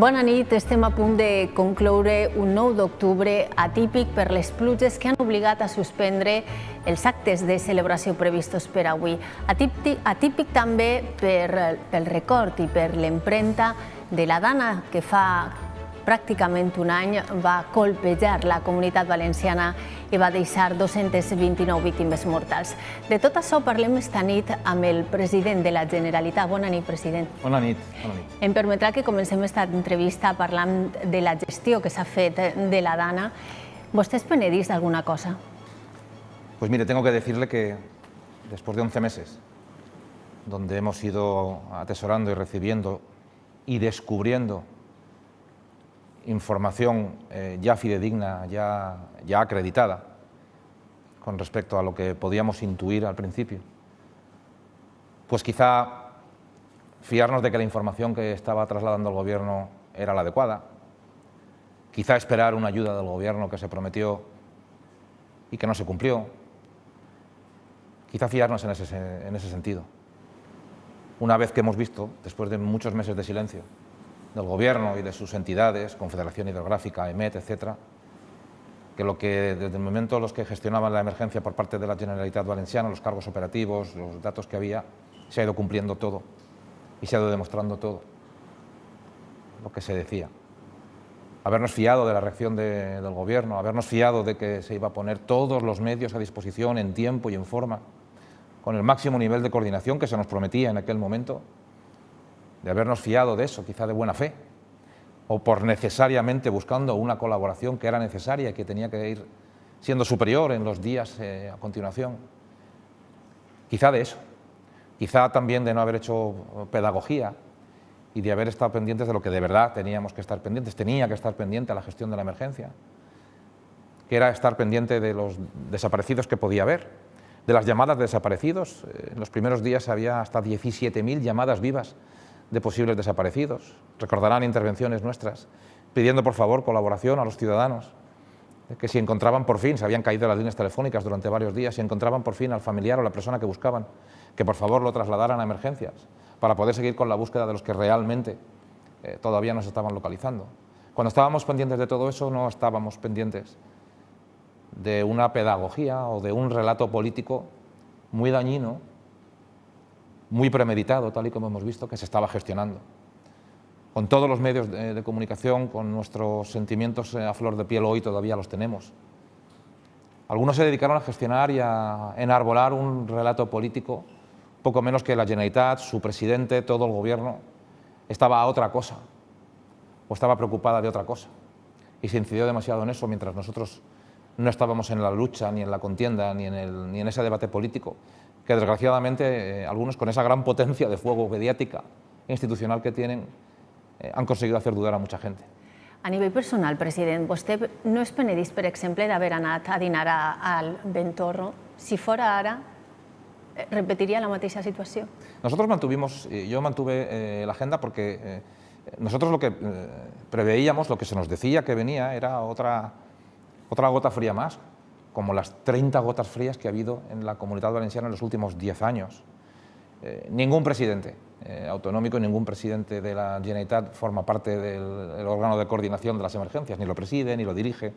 Bona nit, estem a punt de concloure un 9 d'octubre atípic per les pluges que han obligat a suspendre els actes de celebració previstos per avui. Atípic també pel record i per l'empremta de la dana que fa pràcticament un any va colpejar la comunitat valenciana i va deixar 229 víctimes mortals. De tot això parlem esta nit amb el president de la Generalitat. Bona nit, president. Bona nit. Em permetrà que comencem esta entrevista parlant de la gestió que s'ha fet de la dana. ¿Vostè es penedís d'alguna cosa? Pues mire, tengo que decirle que después de 11 meses, donde hemos ido atesorando y recibiendo y descubriendo información ya fidedigna, ya acreditada con respecto a lo que podíamos intuir al principio, pues quizá fiarnos de que la información que estaba trasladando el Gobierno era la adecuada, quizá esperar una ayuda del Gobierno que se prometió y que no se cumplió, quizá fiarnos en ese sentido. Una vez que hemos visto, después de muchos meses de silencio, del Gobierno y de sus entidades, Confederación Hidrográfica, EMET, etcétera, que desde el momento los que gestionaban la emergencia por parte de la Generalitat Valenciana, los cargos operativos, los datos que había, se ha ido cumpliendo todo y se ha ido demostrando todo lo que se decía. Habernos fiado de la reacción del Gobierno, habernos fiado de que se iba a poner todos los medios a disposición en tiempo y en forma, con el máximo nivel de coordinación que se nos prometía en aquel momento, de habernos fiado de eso, quizá de buena fe, o por necesariamente buscando una colaboración que era necesaria y que tenía que ir siendo superior en los días a continuación. Quizá de eso, quizá también de no haber hecho pedagogía y de haber estado pendientes de lo que de verdad teníamos que estar pendientes. Tenía que estar pendiente a la gestión de la emergencia, que era estar pendiente de los desaparecidos que podía haber, de las llamadas de desaparecidos. En los primeros días había hasta 17.000 llamadas vivas de posibles desaparecidos. Recordarán intervenciones nuestras pidiendo por favor colaboración a los ciudadanos, que si encontraban por fin, se habían caído las líneas telefónicas durante varios días, si encontraban por fin al familiar o la persona que buscaban, que por favor lo trasladaran a emergencias para poder seguir con la búsqueda de los que realmente todavía no se estaban localizando. Cuando estábamos pendientes de todo eso, no estábamos pendientes de una pedagogía o de un relato político muy dañino, muy premeditado, tal y como hemos visto, que se estaba gestionando. Con todos los medios de comunicación, con nuestros sentimientos a flor de piel, hoy todavía los tenemos. Algunos se dedicaron a gestionar y a enarbolar un relato político, poco menos que la Generalitat, su presidente, todo el Gobierno, estaba a otra cosa, o estaba preocupada de otra cosa. Y se incidió demasiado en eso, mientras nosotros no estábamos en la lucha, ni en la contienda, ni en ese debate político, que desgraciadamente algunos, con esa gran potencia de fuego mediática e institucional que tienen, han conseguido hacer dudar a mucha gente. A nivell personal, president, vostè no es penedís, per exemple, d'haver anat a dinar al Ventorro? Si fora ara, repetiria la mateixa situació? Nosotros yo mantuve la agenda porque nosotros lo que preveíamos, lo que se nos decía que venía, era otra gota fría más, como las 30 gotas frías que ha habido en la Comunitat Valenciana en los últimos 10 años. Ningún presidente autonómico y ningún presidente de la Generalitat forma parte del órgano de coordinación de las emergencias, ni lo preside, ni lo dirige,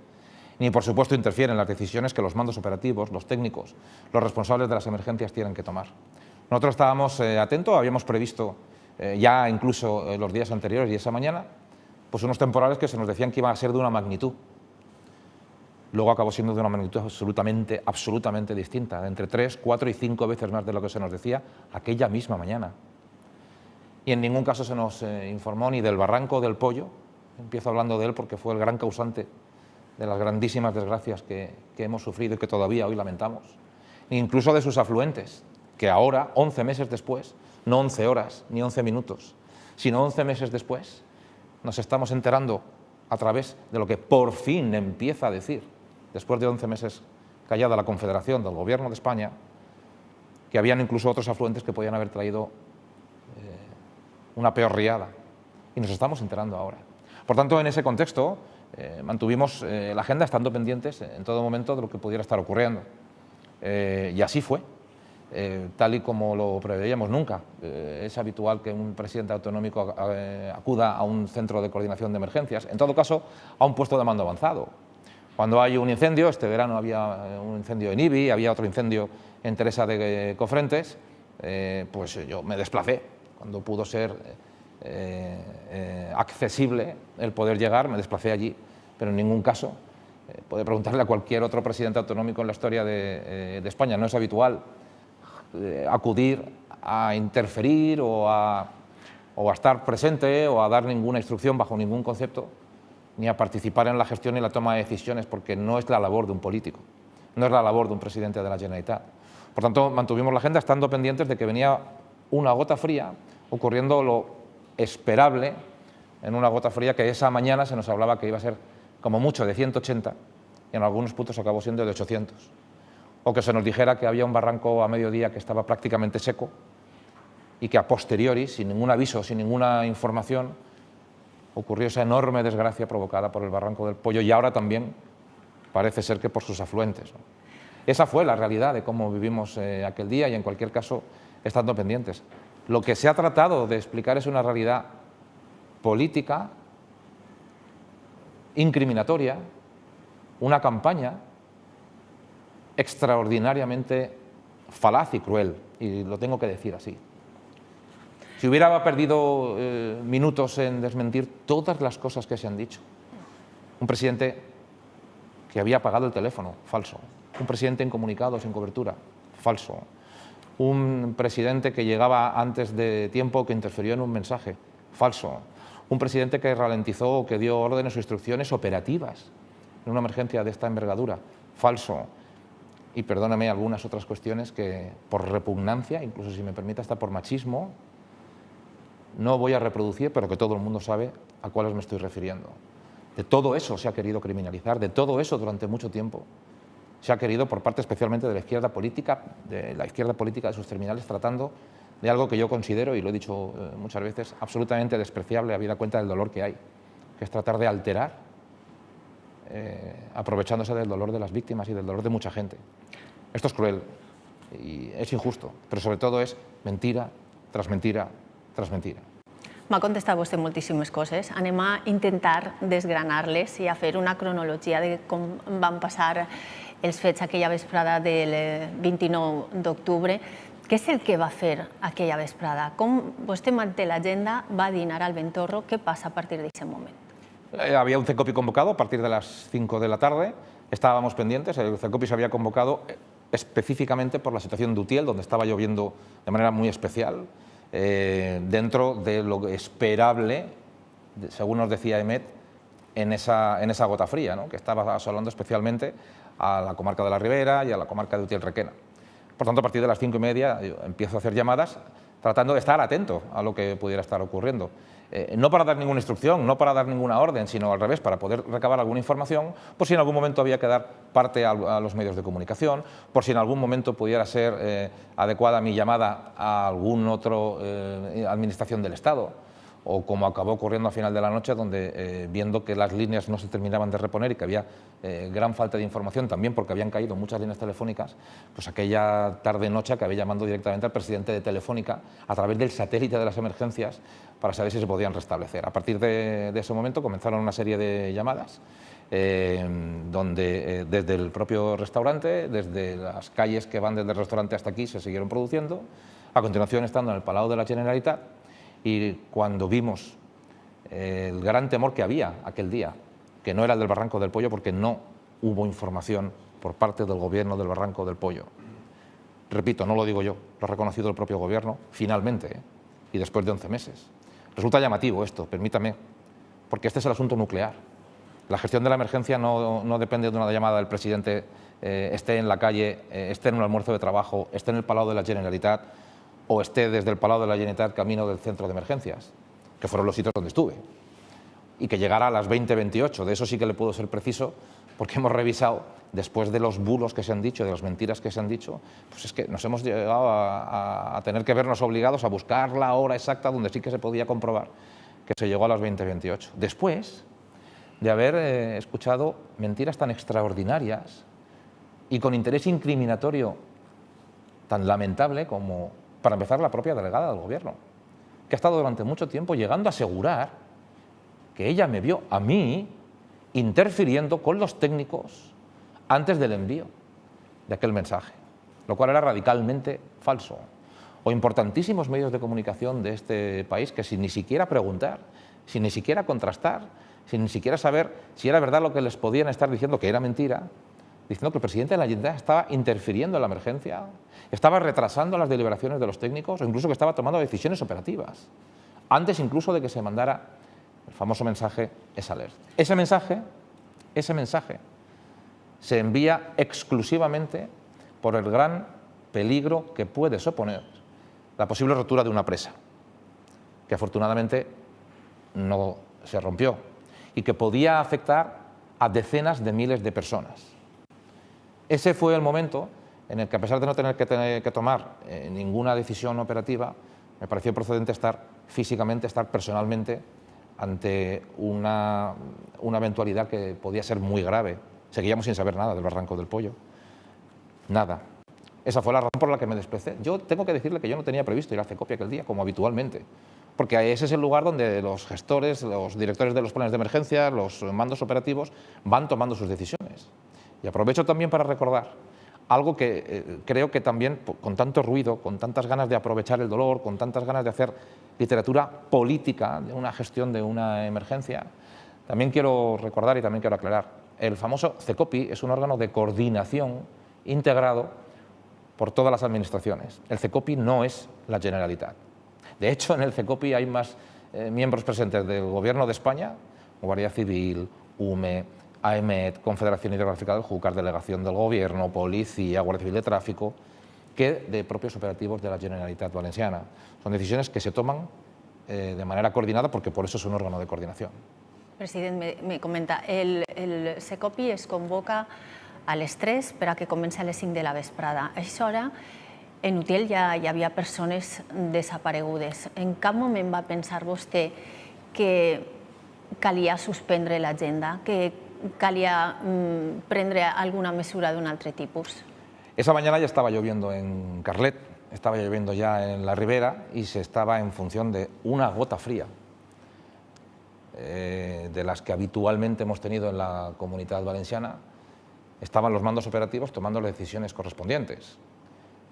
ni por supuesto interfiere en las decisiones que los mandos operativos, los técnicos, los responsables de las emergencias tienen que tomar. Nosotros estábamos atentos, habíamos previsto ya incluso los días anteriores y esa mañana, pues unos temporales que se nos decían que iban a ser de una magnitud. Luego acabó siendo de una magnitud absolutamente distinta, de entre 3, 4 y 5 veces más de lo que se nos decía aquella misma mañana. Y en ningún caso se nos informó ni del barranco del Pollo, empiezo hablando de él porque fue el gran causante de las grandísimas desgracias que hemos sufrido y que todavía hoy lamentamos, ni incluso de sus afluentes, que ahora, 11 meses después, no 11 horas ni 11 minutos, sino 11 meses después, nos estamos enterando a través de lo que por fin empieza a decir, después de 11 meses callada la Confederación del Gobierno de España, que habían incluso otros afluentes que podían haber traído una peor riada. Y nos estamos enterando ahora. Por tanto, en ese contexto, mantuvimos la agenda estando pendientes en todo momento de lo que pudiera estar ocurriendo. Y así fue. tal y como lo preveíamos nunca. Es habitual que un presidente autonómico acuda a un centro de coordinación de emergencias, en todo caso a un puesto de mando avanzado. Cuando hay un incendio, este verano había un incendio en Ibi, había otro incendio en Teresa de Cofrentes, pues yo me desplacé. Cuando pudo ser accesible el poder llegar, me desplacé allí, pero en ningún caso, puede preguntarle a cualquier otro presidente autonómico en la historia de España, no es habitual acudir a interferir o a estar presente o a dar ninguna instrucción bajo ningún concepto, ni a participar en la gestión y la toma de decisiones, porque no es la labor de un político, no es la labor de un presidente de la Generalitat. Por tanto, mantuvimos la agenda estando pendientes de que venía una gota fría, ocurriendo lo esperable en una gota fría, que esa mañana se nos hablaba que iba a ser como mucho de 180 y en algunos puntos acabó siendo de 800. O que se nos dijera que había un barranco a mediodía que estaba prácticamente seco y que a posteriori, sin ningún aviso, sin ninguna información, ocurrió esa enorme desgracia provocada por el barranco del Pollo y ahora también parece ser que por sus afluentes, ¿no? Esa fue la realidad de cómo vivimos aquel día y en cualquier caso estando pendientes. Lo que se ha tratado de explicar es una realidad política, incriminatoria, una campaña extraordinariamente falaz y cruel, y lo tengo que decir así. Si hubiera perdido minutos en desmentir todas las cosas que se han dicho, un presidente que había apagado el teléfono, falso. Un presidente incomunicado, sin cobertura, falso. Un presidente que llegaba antes de tiempo, que interfirió en un mensaje, falso. Un presidente que ralentizó o que dio órdenes o instrucciones operativas en una emergencia de esta envergadura, falso. Y perdóname algunas otras cuestiones que por repugnancia, incluso si me permite hasta por machismo, no voy a reproducir, pero que todo el mundo sabe a cuáles me estoy refiriendo. De todo eso se ha querido criminalizar, de todo eso durante mucho tiempo se ha querido por parte especialmente de la izquierda política de sus terminales, tratando de algo que yo considero, y lo he dicho muchas veces, absolutamente despreciable, habida cuenta del dolor que hay, que es tratar de alterar, aprovechándose del dolor de las víctimas y del dolor de mucha gente. Esto es cruel y es injusto, pero sobre todo es mentira tras mentira tras mentira. M'ha contestat vostè moltíssimes coses. Anem a intentar desgranar-les i a fer una cronologia de com van passar els fets aquella vesprada del 29 d'octubre. Què és el que va fer aquella vesprada? Com vostè manté l'agenda, va dinar al Ventorro, què passa a partir d'aquest moment? Había un CECOPI convocado a partir de las 5 de la tarde, estábamos pendientes, el CECOPI se había convocado específicamente por la situación de Utiel, donde estaba lloviendo de manera muy especial, dentro de lo esperable, según nos decía EMET, en esa gota fría, ¿no?, que estaba asolando especialmente a la comarca de la Ribera y a la comarca de Utiel-Requena. Por tanto, a partir de las 5:30 yo empiezo a hacer llamadas tratando de estar atento a lo que pudiera estar ocurriendo. No para dar ninguna instrucción, no para dar ninguna orden, sino al revés, para poder recabar alguna información, por si en algún momento había que dar parte a los medios de comunicación, por si en algún momento pudiera ser adecuada mi llamada a algún otro administración del Estado, o como acabó ocurriendo a final de la noche, donde viendo que las líneas no se terminaban de reponer y que había gran falta de información, también porque habían caído muchas líneas telefónicas, pues aquella tarde-noche acabé llamando directamente al presidente de Telefónica a través del satélite de las emergencias para saber si se podían restablecer. A partir de ese momento comenzaron una serie de llamadas donde desde el propio restaurante, desde las calles que van desde el restaurante hasta aquí, se siguieron produciendo. A continuación, estando en el Palau de la Generalitat, y cuando vimos el gran temor que había aquel día, que no era el del Barranco del Pollo, porque no hubo información por parte del gobierno del Barranco del Pollo. Repito, no lo digo yo, lo ha reconocido el propio gobierno, finalmente, y después de 11 meses. Resulta llamativo esto, permítame, porque este es el asunto nuclear. La gestión de la emergencia no depende de una llamada del presidente, esté en la calle, esté en un almuerzo de trabajo, esté en el Palau de la Generalitat, o esté desde el Palau de la Generalitat camino del centro de emergencias, que fueron los sitios donde estuve, y que llegara a las 20:28. De eso sí que le puedo ser preciso, porque hemos revisado, después de los bulos que se han dicho, de las mentiras que se han dicho, pues es que nos hemos llegado a tener que vernos obligados a buscar la hora exacta donde sí que se podía comprobar que se llegó a las 20:28. Después de haber escuchado mentiras tan extraordinarias y con interés incriminatorio tan lamentable como, para empezar, la propia delegada del Gobierno, que ha estado durante mucho tiempo llegando a asegurar que ella me vio a mí interfiriendo con los técnicos antes del envío de aquel mensaje, lo cual era radicalmente falso. O importantísimos medios de comunicación de este país que sin ni siquiera preguntar, sin ni siquiera contrastar, sin ni siquiera saber si era verdad lo que les podían estar diciendo, que era mentira, diciendo que el presidente de la Generalitat estaba interfiriendo en la emergencia, estaba retrasando las deliberaciones de los técnicos o incluso que estaba tomando decisiones operativas, antes incluso de que se mandara el famoso mensaje S-Alert. Ese mensaje se envía exclusivamente por el gran peligro que puede suponer la posible rotura de una presa, que afortunadamente no se rompió y que podía afectar a decenas de miles de personas. Ese fue el momento en el que, a pesar de no tener que tomar ninguna decisión operativa, me pareció procedente estar físicamente, estar personalmente ante una eventualidad que podía ser muy grave. Seguíamos sin saber nada del Barranco del Pollo. Nada. Esa fue la razón por la que me desplacé. Yo tengo que decirle que yo no tenía previsto ir a CECOPI aquel día, como habitualmente, porque ese es el lugar donde los gestores, los directores de los planes de emergencia, los mandos operativos van tomando sus decisiones. Y aprovecho también para recordar algo que creo que también, con tanto ruido, con tantas ganas de aprovechar el dolor, con tantas ganas de hacer literatura política de una gestión de una emergencia, también quiero recordar y también quiero aclarar. El famoso CECOPI es un órgano de coordinación integrado por todas las administraciones. El CECOPI no es la Generalitat. De hecho, en el CECOPI hay más miembros presentes del Gobierno de España, Guardia Civil, UME, AEMET, Confederación Hidrográfica del Júcar, Delegación del Gobierno, Policía, Guardia Civil de Tráfico, que de propios operativos de la Generalitat Valenciana. Son decisiones que se toman de manera coordinada porque por eso es un órgano de coordinación. President, me comenta, el CECOPI es convoca a les 3 per a que comenci a les 5 de la vesprada. A aquesta hora, en Utiel ja hi havia persones desaparegudes. En cap moment va pensar vostè que calia suspendre l'agenda, que calia prendre alguna mesura d'un altre tipus? Esa mañana ya estaba lloviendo en Carlet, estaba lloviendo ya en la Ribera y se estaba en función de una gota fría, de las que habitualmente hemos tenido en la Comunitat Valenciana. Estaban los mandos operativos tomando las decisiones correspondientes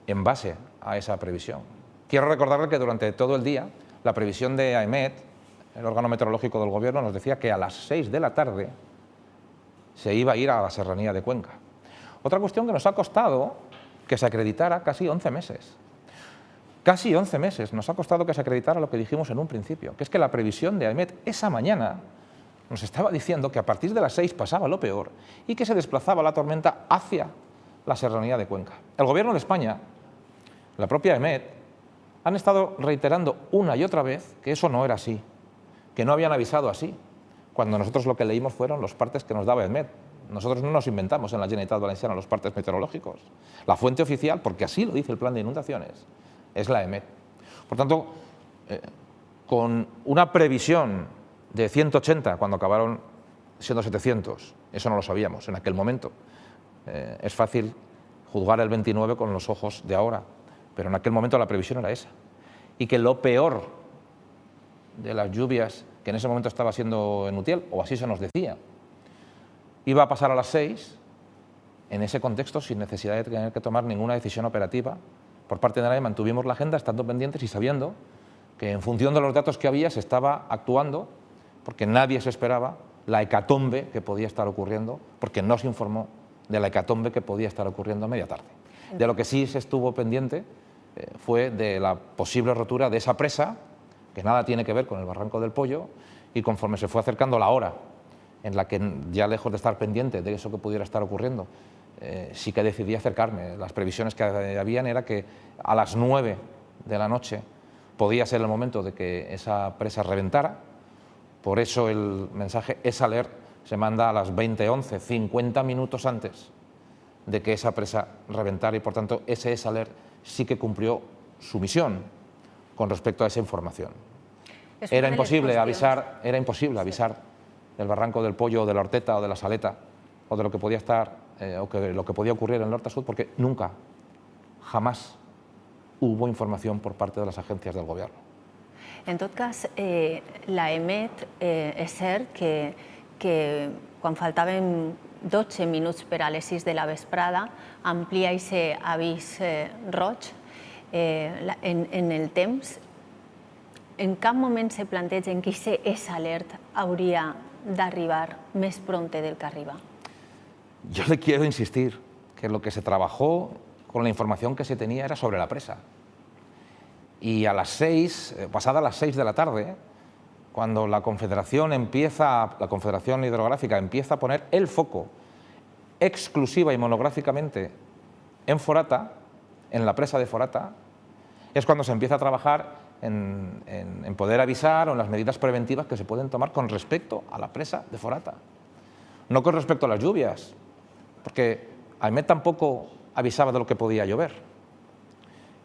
en base a esa previsión. Quiero recordarle que durante todo el día la previsión de AEMET, el órgano meteorológico del Gobierno, nos decía que a las 6 de la tarde se iba a ir a la serranía de Cuenca. Otra cuestión que nos ha costado que se acreditara casi 11 meses. Casi 11 meses nos ha costado que se acreditara lo que dijimos en un principio, que es que la previsión de AEMET esa mañana nos estaba diciendo que a partir de las 6 pasaba lo peor y que se desplazaba la tormenta hacia la serranía de Cuenca. El Gobierno de España, la propia AEMET, han estado reiterando una y otra vez que eso no era así, que no habían avisado así, cuando nosotros lo que leímos fueron los partes que nos daba AEMET. Nosotros no nos inventamos en la Generalitat Valenciana los partes meteorológicos. La fuente oficial, porque así lo dice el plan de inundaciones, es la AEMET. Por tanto, con una previsión de 180 cuando acabaron siendo 700, eso no lo sabíamos en aquel momento. Es fácil juzgar el 29 con los ojos de ahora, pero en aquel momento la previsión era esa. Y que lo peor de las lluvias que en ese momento estaba siendo en Utiel, o así se nos decía, iba a pasar a las 6, en ese contexto, sin necesidad de tener que tomar ninguna decisión operativa. Por parte de nadie mantuvimos la agenda estando pendientes y sabiendo que en función de los datos que había se estaba actuando, porque nadie se esperaba la hecatombe que podía estar ocurriendo, porque no se informó de la hecatombe que podía estar ocurriendo a media tarde. De lo que sí se estuvo pendiente fue de la posible rotura de esa presa, que nada tiene que ver con el Barranco del Pollo, y conforme se fue acercando la hora en la que, ya lejos de estar pendiente de eso que pudiera estar ocurriendo, sí que decidí acercarme. Las previsiones que habían era que a las 9 de la noche podía ser el momento de que esa presa reventara. Por eso el mensaje S-Alert se manda a las 20:11, 50 minutos antes de que esa presa reventara, y por tanto ese S-Alert sí que cumplió su misión con respecto a esa información. Era imposible avisar del Barranco del Pollo, o de la Horteta, o de la Saleta, o de lo que podía estar, lo que podía ocurrir en el norte a sur, porque nunca, jamás hubo información por parte de las agencias del Gobierno. En tot cas, l'EMET és cert que quan faltaven 12 minuts per a les 6 de la vesprada amplia aquest avís roig en el temps. En cap moment se plantegen que aquest alert hauria d'arribar més prompte del que arriba. Yo le quiero insistir que lo que se trabajó con la información que se tenía era sobre la presa. Y a las 6, pasadas las 6 de la tarde, cuando la Confederación Hidrográfica empieza a poner el foco exclusiva y monográficamente en Forata, en la presa de Forata, es cuando se empieza a trabajar en poder avisar o en las medidas preventivas que se pueden tomar con respecto a la presa de Forata. No con respecto a las lluvias, porque AEMET tampoco avisaba de lo que podía llover.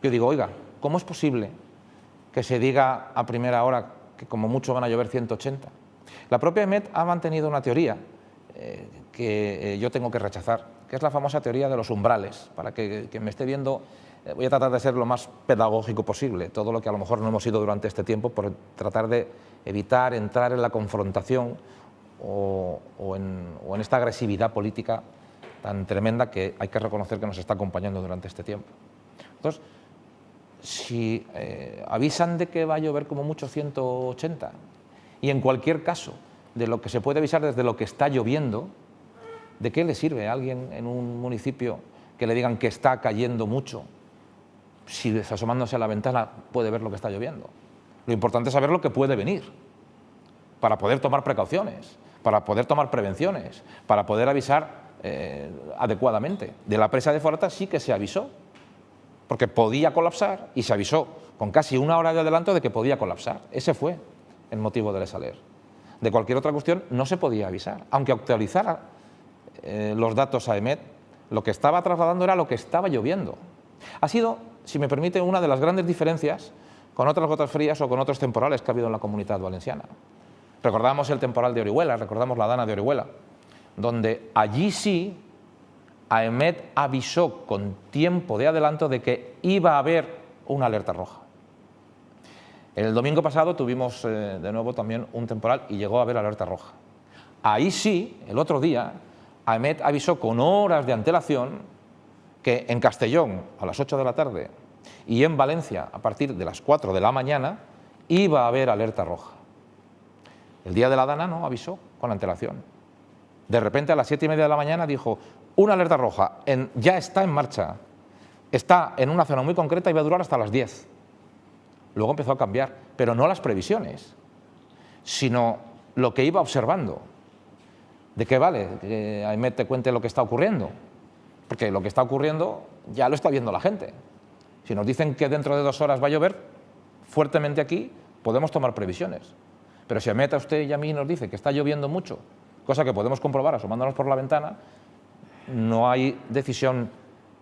Yo digo, oiga, ¿cómo es posible que se diga a primera hora que como mucho van a llover 180? La propia AEMET ha mantenido una teoría que yo tengo que rechazar, que es la famosa teoría de los umbrales. Para que me esté viendo, voy a tratar de ser lo más pedagógico posible, todo lo que a lo mejor no hemos sido durante este tiempo, por tratar de evitar entrar en la confrontación o en esta agresividad política tan tremenda que hay que reconocer que nos está acompañando durante este tiempo. Entonces, si avisan de que va a llover como mucho 180 y en cualquier caso de lo que se puede avisar desde lo que está lloviendo, ¿de qué le sirve a alguien en un municipio que le digan que está cayendo mucho si asomándose a la ventana puede ver lo que está lloviendo? Lo importante es saber lo que puede venir para poder tomar precauciones, para poder tomar prevenciones, para poder avisar adecuadamente. De la presa de Forata sí que se avisó, porque podía colapsar y se avisó con casi una hora de adelanto de que podía colapsar. Ese fue el motivo del desaler. De cualquier otra cuestión no se podía avisar. Aunque actualizara los datos a AEMET, lo que estaba trasladando era lo que estaba lloviendo. Ha sido, si me permite, una de las grandes diferencias con otras gotas frías o con otros temporales que ha habido en la Comunidad Valenciana. Recordamos el temporal de Orihuela, recordamos la dana de Orihuela, donde allí sí AEMET avisó con tiempo de adelanto de que iba a haber una alerta roja. El domingo pasado tuvimos de nuevo también un temporal y llegó a haber alerta roja. Ahí sí, el otro día, AEMET avisó con horas de antelación que en Castellón a las 8 de la tarde y en Valencia a partir de las 4 de la mañana iba a haber alerta roja. El día de la dana no avisó con antelación. De repente a las 7:30 de la mañana dijo, una alerta roja ya está en marcha, está en una zona muy concreta y va a durar hasta las 10. Luego empezó a cambiar, pero no las previsiones, sino lo que iba observando. ¿De qué vale que AEMET te cuente lo que está ocurriendo? Porque lo que está ocurriendo ya lo está viendo la gente. Si nos dicen que dentro de 2 horas va a llover fuertemente aquí, podemos tomar previsiones. Pero si AEMET a usted y a mí nos dice que está lloviendo mucho, cosa que podemos comprobar asomándonos por la ventana, no hay decisión,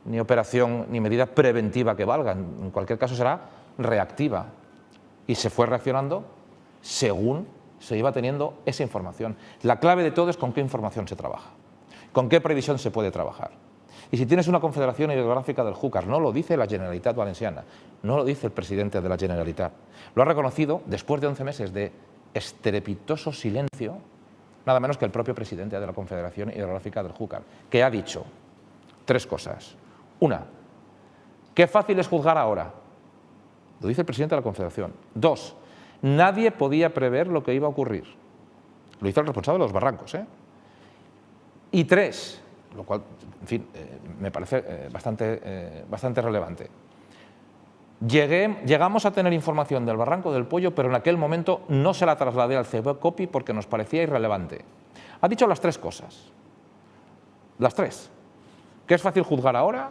ni operación, ni medida preventiva que valga. En cualquier caso será reactiva. Y se fue reaccionando según se iba teniendo esa información. La clave de todo es con qué información se trabaja, con qué previsión se puede trabajar. Y si tienes una Confederación Hidrográfica del Júcar, no lo dice la Generalitat Valenciana, no lo dice el presidente de la Generalitat, lo ha reconocido después de 11 meses de estrepitoso silencio, nada menos que el propio presidente de la Confederación Hidrográfica del Júcar, que ha dicho 3 cosas. Una, qué fácil es juzgar ahora. Lo dice el presidente de la Confederación. 2, nadie podía prever lo que iba a ocurrir. Lo dice el responsable de los barrancos. Y 3, lo cual, en fin, me parece bastante relevante. Llegamos a tener información del Barranco del Pollo, pero en aquel momento no se la trasladé al CEPOPI porque nos parecía irrelevante. Ha dicho las 3 cosas. Las 3. Que es fácil juzgar ahora,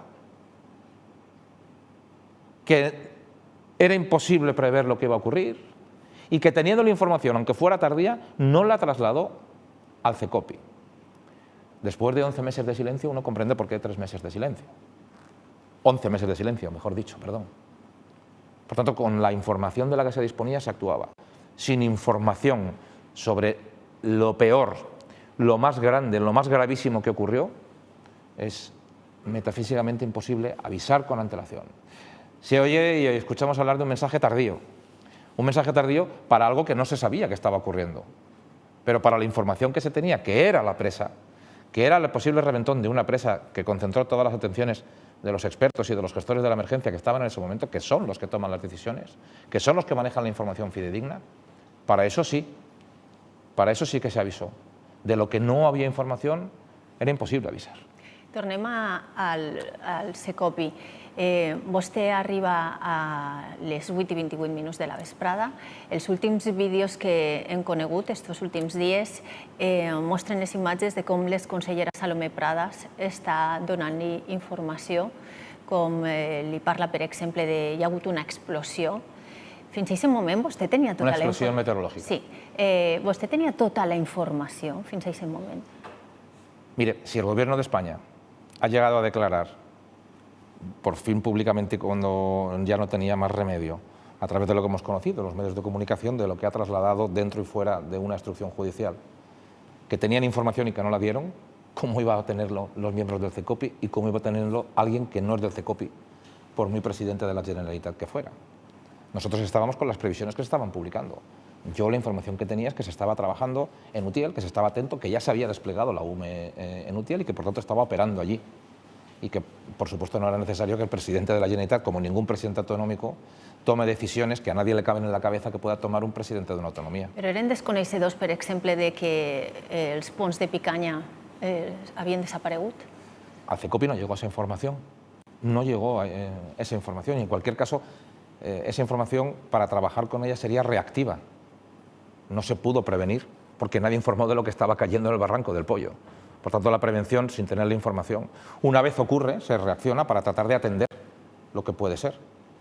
que era imposible prever lo que iba a ocurrir y que teniendo la información, aunque fuera tardía, no la trasladó al CECOPI. Después de 11 meses de silencio, uno comprende por qué 3 meses de silencio. 11 meses de silencio, mejor dicho, perdón. Por tanto, con la información de la que se disponía se actuaba. Sin información sobre lo peor, lo más grande, lo más gravísimo que ocurrió, es metafísicamente imposible avisar con antelación. Se oye y escuchamos hablar de un mensaje tardío. Un mensaje tardío para algo que no se sabía que estaba ocurriendo. Pero para la información que se tenía, que era la presa, que era el posible reventón de una presa que concentró todas las atenciones de los expertos y de los gestores de la emergencia que estaban en ese momento, que son los que toman las decisiones, que son los que manejan la información fidedigna, para eso sí que se avisó. De lo que no había información era impossible avisar. Tornem al Secopi. Vostè arriba a les 8:28 de la vesprada. Els últims vídeos que hem conegut estos últims dies mostren les imatges de com l'exconsellera Salomé Pradas està donant-li informació, com li parla, per exemple, de hi ha hagut una explosió. Fins a aquest moment vostè tenia tota la informació. Una explosió meteorològica. Sí. Vostè tenia tota la informació fins a aquest moment. Mire, si el gobierno de España ha llegado a declarar, por fin públicamente, cuando ya no tenía más remedio, a través de lo que hemos conocido, los medios de comunicación, de lo que ha trasladado dentro y fuera de una instrucción judicial, que tenían información y que no la dieron, ¿cómo iba a tenerlo los miembros del Cecopi y cómo iba a tenerlo alguien que no es del Cecopi, por muy presidente de la Generalitat que fuera? Nosotros estábamos con las previsiones que se estaban publicando. Yo la información que tenía es que se estaba trabajando en Utiel, que se estaba atento, que ya se había desplegado la UME en Utiel y que por tanto estaba operando allí. Y que por supuesto no era necesario que el presidente de la Generalitat, como ningún presidente autonómico, tome decisiones que a nadie le caben en la cabeza que pueda tomar un presidente de una autonomía. Però eren desconeixedors, per exemple, de que els ponts de Picanya havien desaparegut? Al Cecopi no llegó esa información. No llegó esa información y en cualquier caso esa información para trabajar con ella sería reactiva. No se pudo prevenir porque nadie informó de lo que estaba cayendo en el barranco del Pollo. Por tanto, la prevención, sin tener la información, una vez ocurre, se reacciona para tratar de atender lo que puede ser.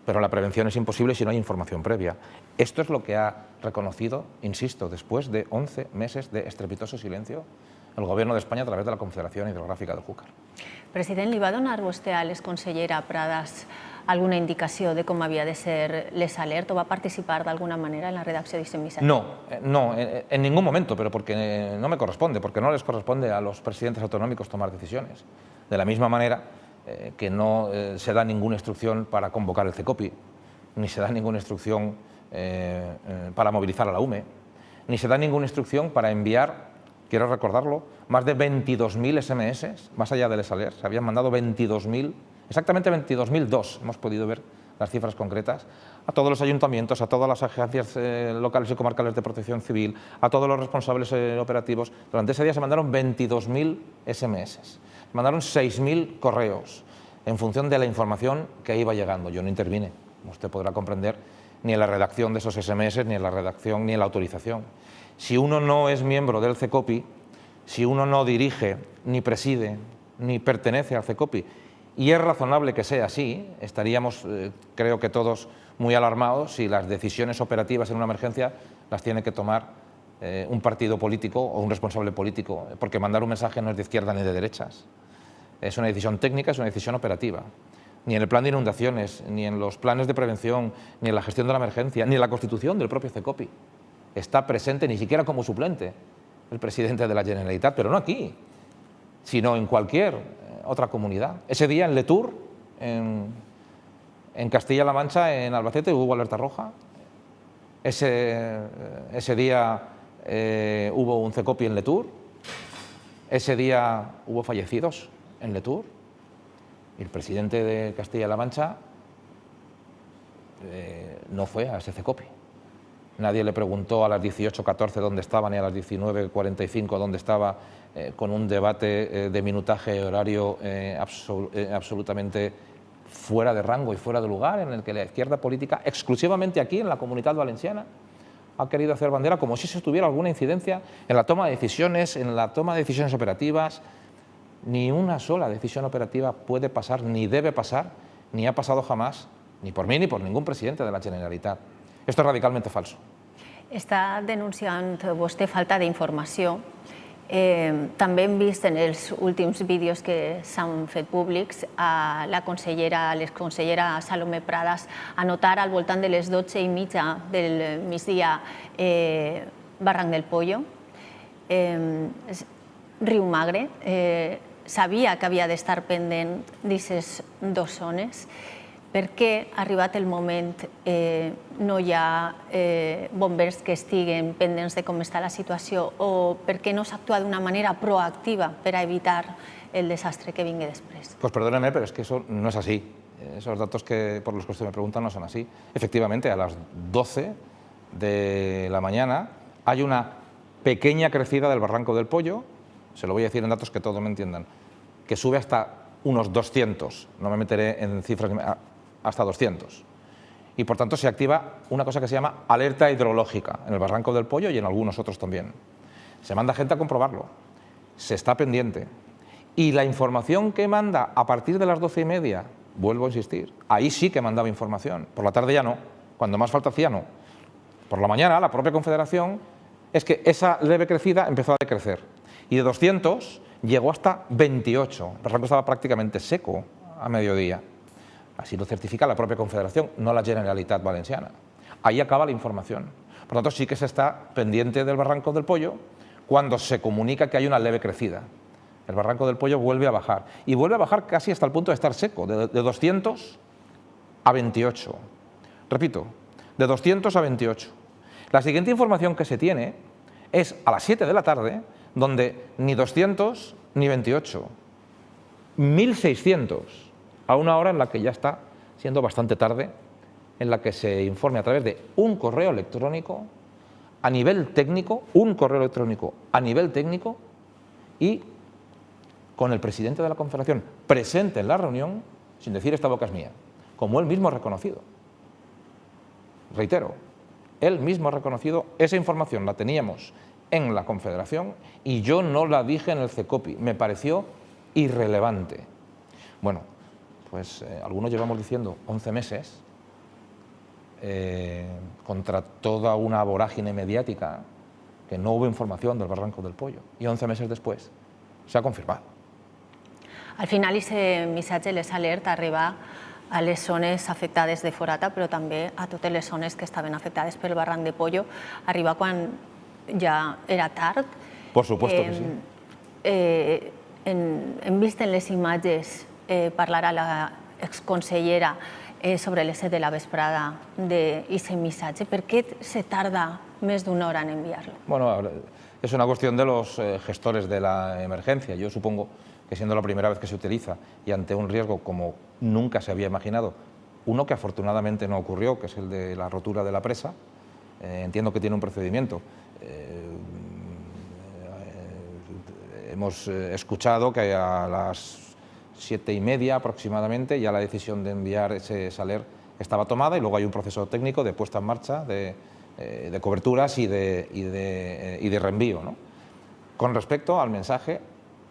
Pero la prevención es imposible si no hay información previa. Esto es lo que ha reconocido, insisto, después de 11 meses de estrepitoso silencio, el Gobierno de España a través de la Confederación Hidrográfica del Júcar. President, li va donar vostè a l'exconsellera Pradas alguna indicació de com havia de ser l'ESALERT o va participar d'alguna manera en la redacció d'aquest missatge? No, en ningún momento, pero porque no me corresponde, porque no les corresponde a los presidentes autonómicos tomar decisiones. De la misma manera que no se da ninguna instrucción para convocar el Cecopi, ni se da ninguna instrucción para movilizar a la UME, ni se da ninguna instrucción para enviar, quiero recordarlo, más de 22.000 SMS, más allá del ESALERT, se habían mandado 22.000, exactamente 22.002, hemos podido ver las cifras concretas, a todos los ayuntamientos, a todas las agencias locales y comarcales de protección civil, a todos los responsables operativos. Durante ese día se mandaron 22.000 SMS, se mandaron 6.000 correos en función de la información que iba llegando. Yo no intervine, como usted podrá comprender, ni en la redacción de esos SMS, ni en la redacción, ni en la autorización. Si uno no es miembro del Cecopi, si uno no dirige, ni preside, ni pertenece al Cecopi, y es razonable que sea así, estaríamos, creo que todos, muy alarmados si las decisiones operativas en una emergencia las tiene que tomar un partido político o un responsable político, porque mandar un mensaje no es de izquierda ni de derechas. Es una decisión técnica, es una decisión operativa. Ni en el plan de inundaciones, ni en los planes de prevención, ni en la gestión de la emergencia, ni en la constitución del propio Cecopi está presente, ni siquiera como suplente, el presidente de la Generalitat, pero no aquí, sino en cualquier otra comunidad. Ese día en Letour, en Castilla-La Mancha, en Albacete, hubo alerta roja. Ese día hubo un Cecopi en Letour. Ese día hubo fallecidos en Letour. Y el presidente de Castilla-La Mancha no fue a ese Cecopi. Nadie le preguntó a las 18:14 dónde estaba, ni a las 19:45 dónde estaba, con un debate de minutaje horario absolutamente fuera de rango y fuera de lugar, en el que la izquierda política, exclusivamente aquí en la Comunitat Valenciana, ha querido hacer bandera como si se tuviera alguna incidencia en la toma de decisiones, operativas. Ni una sola decisión operativa puede pasar, ni debe pasar, ni ha pasado jamás, ni por mí ni por ningún presidente de la Generalitat. Esto es radicalmente falso. Està denunciant vostè falta d'informació. També hem vist en els últims vídeos que s'han fet públics a l'exconsellera Salomé Pradas anotar al voltant de les 12:30 del migdia Barranc del Pollo, Riu Magre. Sabia que havia d'estar pendent d'aquestes dues zones. per què, arribat el moment, no hi ha bombers que estiguen pendents de com està la situació, o per què no s'actua d'una manera proactiva per a evitar el desastre que vingui després? Pues perdóneme, pero es que eso no es así. Esos datos por los que usted me pregunta no son así. Efectivamente, a las 12 de la mañana hay una pequeña crecida del Barranco del Pollo, se lo voy a decir en datos que todos me entiendan, que sube hasta unos 200, no me meteré en cifras, hasta 200. Y por tanto se activa una cosa que se llama alerta hidrológica en el Barranco del Pollo y en algunos otros también. Se manda gente a comprobarlo, se está pendiente. Y la información que manda a partir de las 12:30, vuelvo a insistir, ahí sí que mandaba información, por la tarde ya no, cuando más falta hacía no. Por la mañana la propia Confederación es que esa leve crecida empezó a decrecer y de 200 llegó hasta 28, el Barranco estaba prácticamente seco a mediodía. Así lo certifica la propia Confederación, no la Generalitat Valenciana. Ahí acaba la información. Por lo tanto, sí que se está pendiente del Barranco del Pollo cuando se comunica que hay una leve crecida. El Barranco del Pollo vuelve a bajar, y vuelve a bajar casi hasta el punto de estar seco, de 200 a 28. Repito, de 200 a 28. La siguiente información que se tiene es a las 7 de la tarde, donde ni 200 ni 28, 1.600, a una hora en la que ya está siendo bastante tarde, en la que se informe a través de un correo electrónico a nivel técnico, un correo electrónico a nivel técnico, y con el presidente de la Confederación presente en la reunión, sin decir esta boca es mía, como él mismo ha reconocido. Reitero, él mismo ha reconocido, esa información la teníamos en la Confederación y yo no la dije en el CECOPI, me pareció irrelevante. Bueno, pues algunos llevamos diciendo 11 meses contra toda una vorágine mediática que no hubo información del Barranco del Pollo, i 11 mesos després s'ha confirmat. Al final, aquest missatge, les alerta, arriba a les zones afectades de Forata, però també a totes les zones que estaven afectades pel Barranc de Pollo, arriba quan ja era tard. Por supuesto que sí. Hem vist en les imatges parlar a la exconsellera sobre les 7 de la vesprada d'aquest missatge. Per què se tarda més d'una hora en enviarlo? Bueno, es una cuestión de los gestores de la emergencia. Yo supongo que siendo la primera vez que se utiliza y ante un riesgo como nunca se había imaginado, uno que afortunadamente no ocurrió, que es el de la rotura de la presa, entiendo que tiene un procedimiento. Hemos escuchado que a las 7:30 aproximadamente ya la decisión de enviar ese saler estaba tomada, y luego hay un proceso técnico de puesta en marcha de coberturas y de reenvío, ¿no? Con respecto al mensaje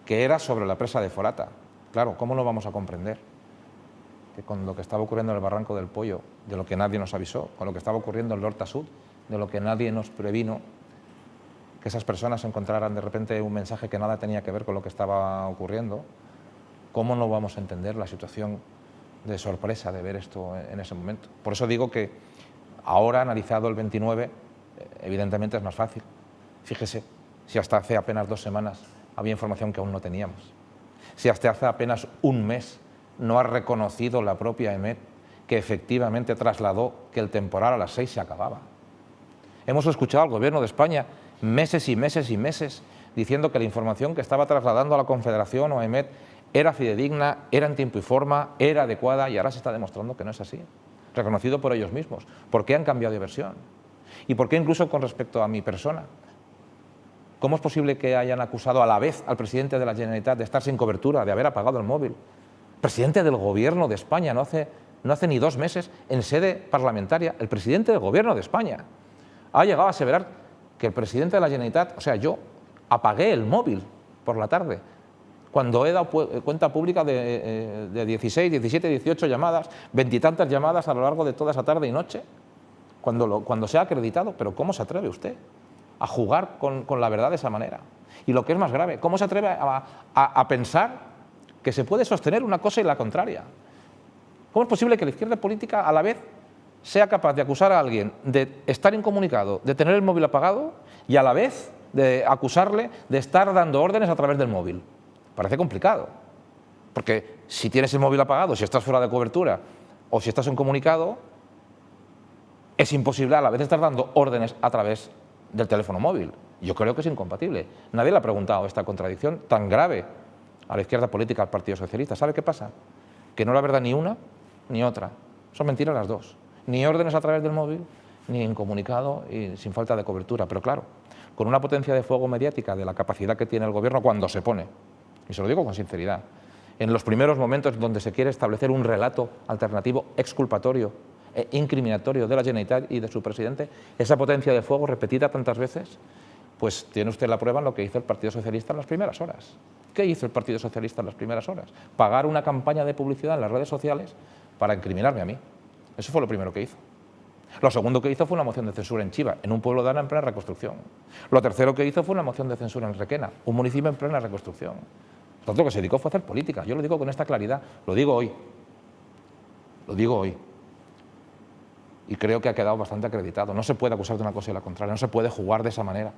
que era sobre la presa de Forata, claro, ¿cómo no vamos a comprender que con lo que estaba ocurriendo en el Barranco del Pollo, de lo que nadie nos avisó, con lo que estaba ocurriendo en L'Horta Sud, de lo que nadie nos previno, que esas personas encontraran de repente un mensaje que nada tenía que ver con lo que estaba ocurriendo? ¿Cómo no vamos a entender la situación de sorpresa de ver esto en ese momento? Por eso digo que ahora, analizado el 29, evidentemente es más fácil. Fíjese, si hasta hace apenas 2 semanas había información que aún no teníamos. Si hasta hace apenas un mes no ha reconocido la propia EMET que efectivamente trasladó que el temporal a las 6 se acababa. Hemos escuchado al Gobierno de España meses y meses y meses diciendo que la información que estaba trasladando a la Confederación o a EMET era fidedigna, era en tiempo y forma, era adecuada, y ahora se está demostrando que no es así, reconocido por ellos mismos. ¿Por qué han cambiado de versión? ¿Y por qué incluso con respecto a mi persona? ¿Cómo es posible que hayan acusado a la vez al presidente de la Generalitat de estar sin cobertura, de haber apagado el móvil? Presidente del Gobierno de España, no hace ni 2 meses, en sede parlamentaria, el presidente del Gobierno de España ha llegado a aseverar que el presidente de la Generalitat, o sea, yo, apagué el móvil por la tarde, cuando he dado cuenta pública de 16, 17, 18 llamadas, 20 y tantas llamadas a lo largo de toda esa tarde y noche, cuando se ha acreditado. Pero ¿cómo se atreve usted a jugar con la verdad de esa manera? Y lo que es más grave, ¿cómo se atreve a pensar que se puede sostener una cosa y la contraria? ¿Cómo es posible que la izquierda política a la vez sea capaz de acusar a alguien de estar incomunicado, de tener el móvil apagado, y a la vez de acusarle de estar dando órdenes a través del móvil? Parece complicado, porque si tienes el móvil apagado, si estás fuera de cobertura, o si estás en comunicado, es imposible a la vez estar dando órdenes a través del teléfono móvil. Yo creo que es incompatible. Nadie le ha preguntado esta contradicción tan grave a la izquierda política, al Partido Socialista. ¿Sabe qué pasa? Que no es la verdad ni una ni otra. Son mentiras las dos. Ni órdenes a través del móvil, ni en comunicado y sin falta de cobertura. Pero claro, con una potencia de fuego mediática de la capacidad que tiene el Gobierno cuando se pone, y se lo digo con sinceridad, en los primeros momentos donde se quiere establecer un relato alternativo exculpatorio e incriminatorio de la Generalitat y de su presidente, esa potencia de fuego repetida tantas veces, pues tiene usted la prueba en lo que hizo el Partido Socialista en las primeras horas. ¿Qué hizo el Partido Socialista en las primeras horas? Pagar una campaña de publicidad en las redes sociales para incriminarme a mí. Eso fue lo primero que hizo. Lo segundo que hizo fue una moción de censura en Chiva, en un pueblo de Ana en plena reconstrucción. Lo tercero que hizo fue una moción de censura en Requena, un municipio en plena reconstrucción. Por tanto, lo que se dedicó fue a hacer política. Yo lo digo con esta claridad, lo digo hoy. Lo digo hoy. Y creo que ha quedado bastante acreditado. No se puede acusar de una cosa y la contraria, no se puede jugar de esa manera.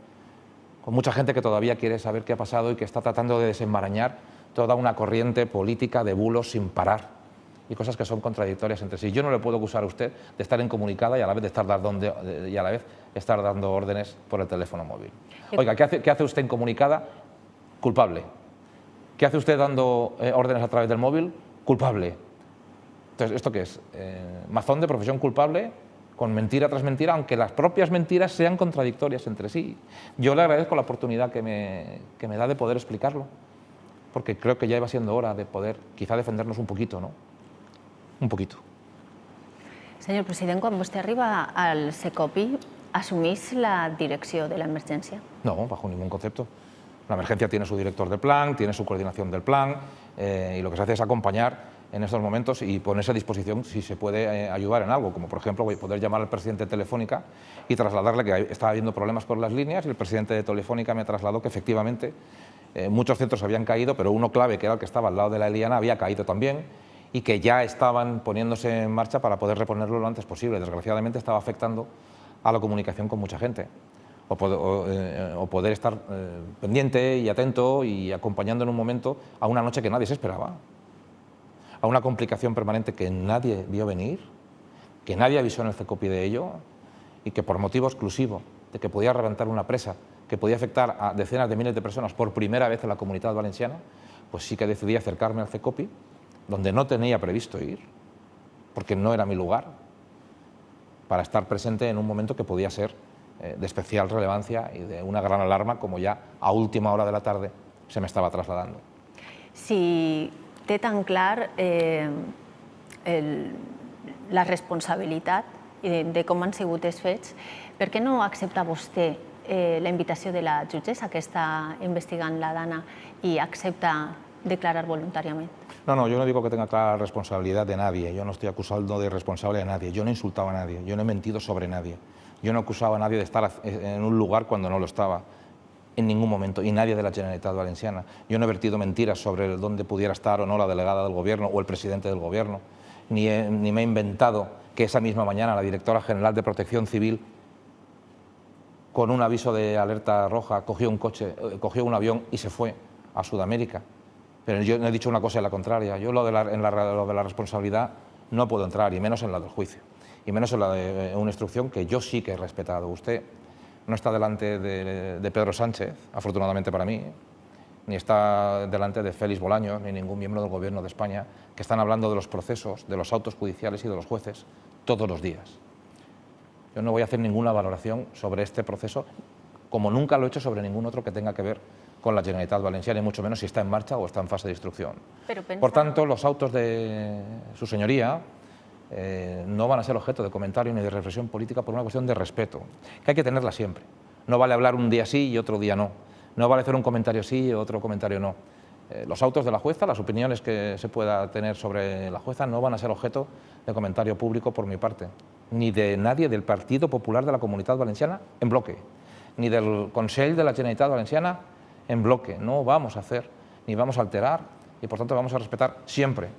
Con mucha gente que todavía quiere saber qué ha pasado y que está tratando de desenmarañar toda una corriente política de bulos sin parar y cosas que son contradictorias entre sí. Yo no le puedo acusar a usted de estar incomunicada y a la vez de estar dando órdenes por el teléfono móvil. Oiga, ¿qué hace usted incomunicada? Culpable. ¿Qué hace usted dando órdenes a través del móvil? Culpable. Entonces, ¿esto qué es? Mazón de profesión culpable con mentira tras mentira, aunque las propias mentiras sean contradictorias entre sí. Yo le agradezco la oportunidad que me da de poder explicarlo, porque creo que ya iba siendo hora de poder quizá defendernos un poquito, ¿no? Un poquito. Senyor president, quan vostè arriba al Secopi, assumís la direcció de l'emergència? No, bajo ningún concepto. La emergencia tiene su director de plan, tiene su coordinación del plan, y lo que se hace es acompañar en estos momentos y ponerse a disposición si se puede ayudar en algo, como por ejemplo poder llamar al presidente de Telefónica y trasladarle que estaba habiendo problemas con las líneas, y el presidente de Telefónica me trasladó que efectivamente muchos centros habían caído, pero uno clave, que era el que estaba al lado de la Eliana, había caído también y que ya estaban poniéndose en marcha para poder reponerlo lo antes posible. Desgraciadamente estaba afectando a la comunicación con mucha gente. O poder estar pendiente y atento y acompañando en un momento a una noche que nadie se esperaba, a una complicación permanente que nadie vio venir, que nadie avisó en el Secopi de ello y que por motivo exclusivo de que podía reventar una presa que podía afectar a decenas de miles de personas por primera vez en la Comunitat Valenciana, pues sí que decidí acercarme al Secopi, donde no tenía previsto ir, porque no era mi lugar, para estar presente en un momento que podía ser de especial relevancia y de una gran alarma, como ya a última hora de la tarde se me estava trasladando. Si té tan clar la responsabilitat de com han sigut els fets, per què no accepta vostè la invitació de la jutgessa que està investigant la Dana y accepta declarar voluntariamente? No, yo no digo que tenga clara la responsabilidad de nadie, yo no estoy acusando de responsable a nadie, yo no he insultado a nadie, yo no he mentido sobre nadie, yo no acusaba a nadie de estar en un lugar cuando no lo estaba, en ningún momento, y nadie de la Generalitat Valenciana. Yo no he vertido mentiras sobre dónde pudiera estar o no la delegada del Gobierno o el presidente del Gobierno, ni me he inventado que esa misma mañana la directora general de Protección Civil, con un aviso de alerta roja, cogió un avión y se fue a Sudamérica. Pero yo no he dicho una cosa y la contraria. Yo lo de la responsabilidad no puedo entrar, y menos en la del juicio, y menos en la de una instrucción que yo sí que he respetado. Usted no está delante de Pedro Sánchez, afortunadamente para mí, ni está delante de Félix Bolaños, ni ningún miembro del Gobierno de España, que están hablando de los procesos, de los autos judiciales y de los jueces todos los días. Yo no voy a hacer ninguna valoración sobre este proceso, como nunca lo he hecho sobre ningún otro que tenga que ver con la Generalitat Valenciana, y mucho menos si está en marcha o está en fase de instrucción. Por tanto, los autos de su señoría no van a ser objeto de comentario ni de reflexión política por una cuestión de respeto, que hay que tenerla siempre. No vale hablar un día sí y otro día no. No vale hacer un comentario sí y otro comentario no. Los autos de la jueza, las opiniones que se pueda tener sobre la jueza no van a ser objeto de comentario público por mi parte, ni de nadie del Partido Popular de la Comunitat Valenciana en bloque, ni del Consell de la Generalitat Valenciana en bloque. No vamos a hacer ni vamos a alterar, y por tanto vamos a respetar siempre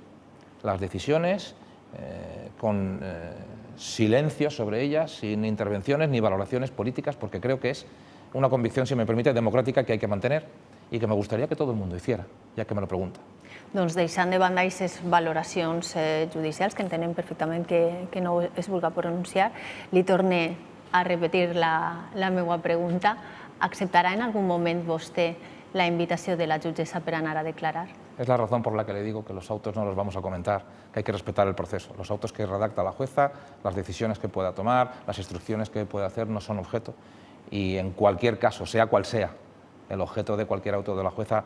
las decisiones con silencio sobre ellas, sin intervenciones ni valoraciones políticas, porque creo que es una convicción, si me permite, democrática, que hay que mantener y que me gustaría que todo el mundo hiciera, ya que me lo pregunta. Doncs deixant de banda aquestes valoracions judicials, que entenem perfectament que no es vulgui pronunciar, li torne a repetir la meva pregunta. Acceptarà en algun moment vostè la invitació de la jutgessa per anar a declarar? Es la razón por la que le digo que los autos no los vamos a comentar, que hay que respetar el proceso. Los autos que redacta la jueza, las decisiones que pueda tomar, las instrucciones que pueda hacer no son objeto. Y en cualquier caso, sea cual sea el objeto de cualquier auto de la jueza,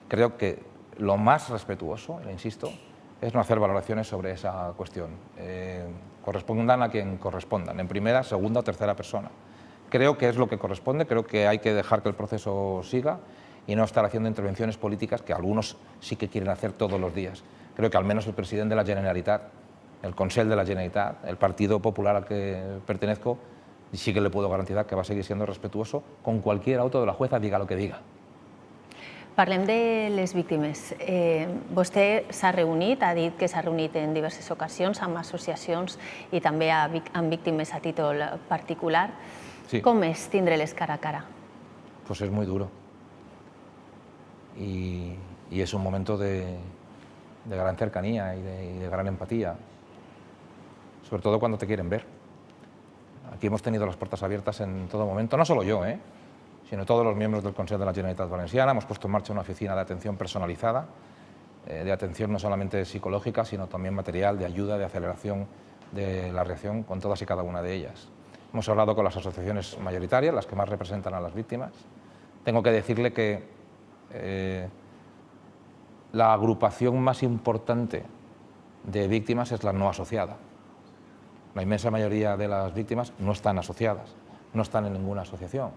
creo que lo más respetuoso, le insisto, es no hacer valoraciones sobre esa cuestión. Correspondan a quien correspondan, en primera, segunda o tercera persona. Creo que es lo que corresponde, creo que hay que dejar que el proceso siga y no estar haciendo intervenciones políticas que algunos sí que quieren hacer todos los días. Creo que al menos el presidente de la Generalitat, el Consell de la Generalitat, el Partido Popular al que pertenezco, sí que le puedo garantizar que va a seguir siendo respetuoso con cualquier auto de la jueza, diga lo que diga. Parlem de les víctimes. Vostè s'ha reunit, ha dit que s'ha reunit en diverses ocasions amb associacions i també amb víctimes a títol particular. Sí. Com és tindre-les cara a cara? Pues es muy duro. Y es un momento de gran cercanía y de gran empatía, sobre todo cuando te quieren ver. Aquí hemos tenido las puertas abiertas en todo momento, no solo yo, sino todos los miembros del Consell de la Generalitat Valenciana. Hemos puesto en marcha una oficina de atención personalizada, de atención no solamente psicológica, sino también material, de ayuda, de aceleración de la reacción con todas y cada una de ellas. Hemos hablado con las asociaciones mayoritarias, las que más representan a las víctimas. Tengo que decirle que la agrupación más importante de víctimas es la no asociada. La inmensa mayoría de las víctimas no están asociadas, no están en ninguna asociación.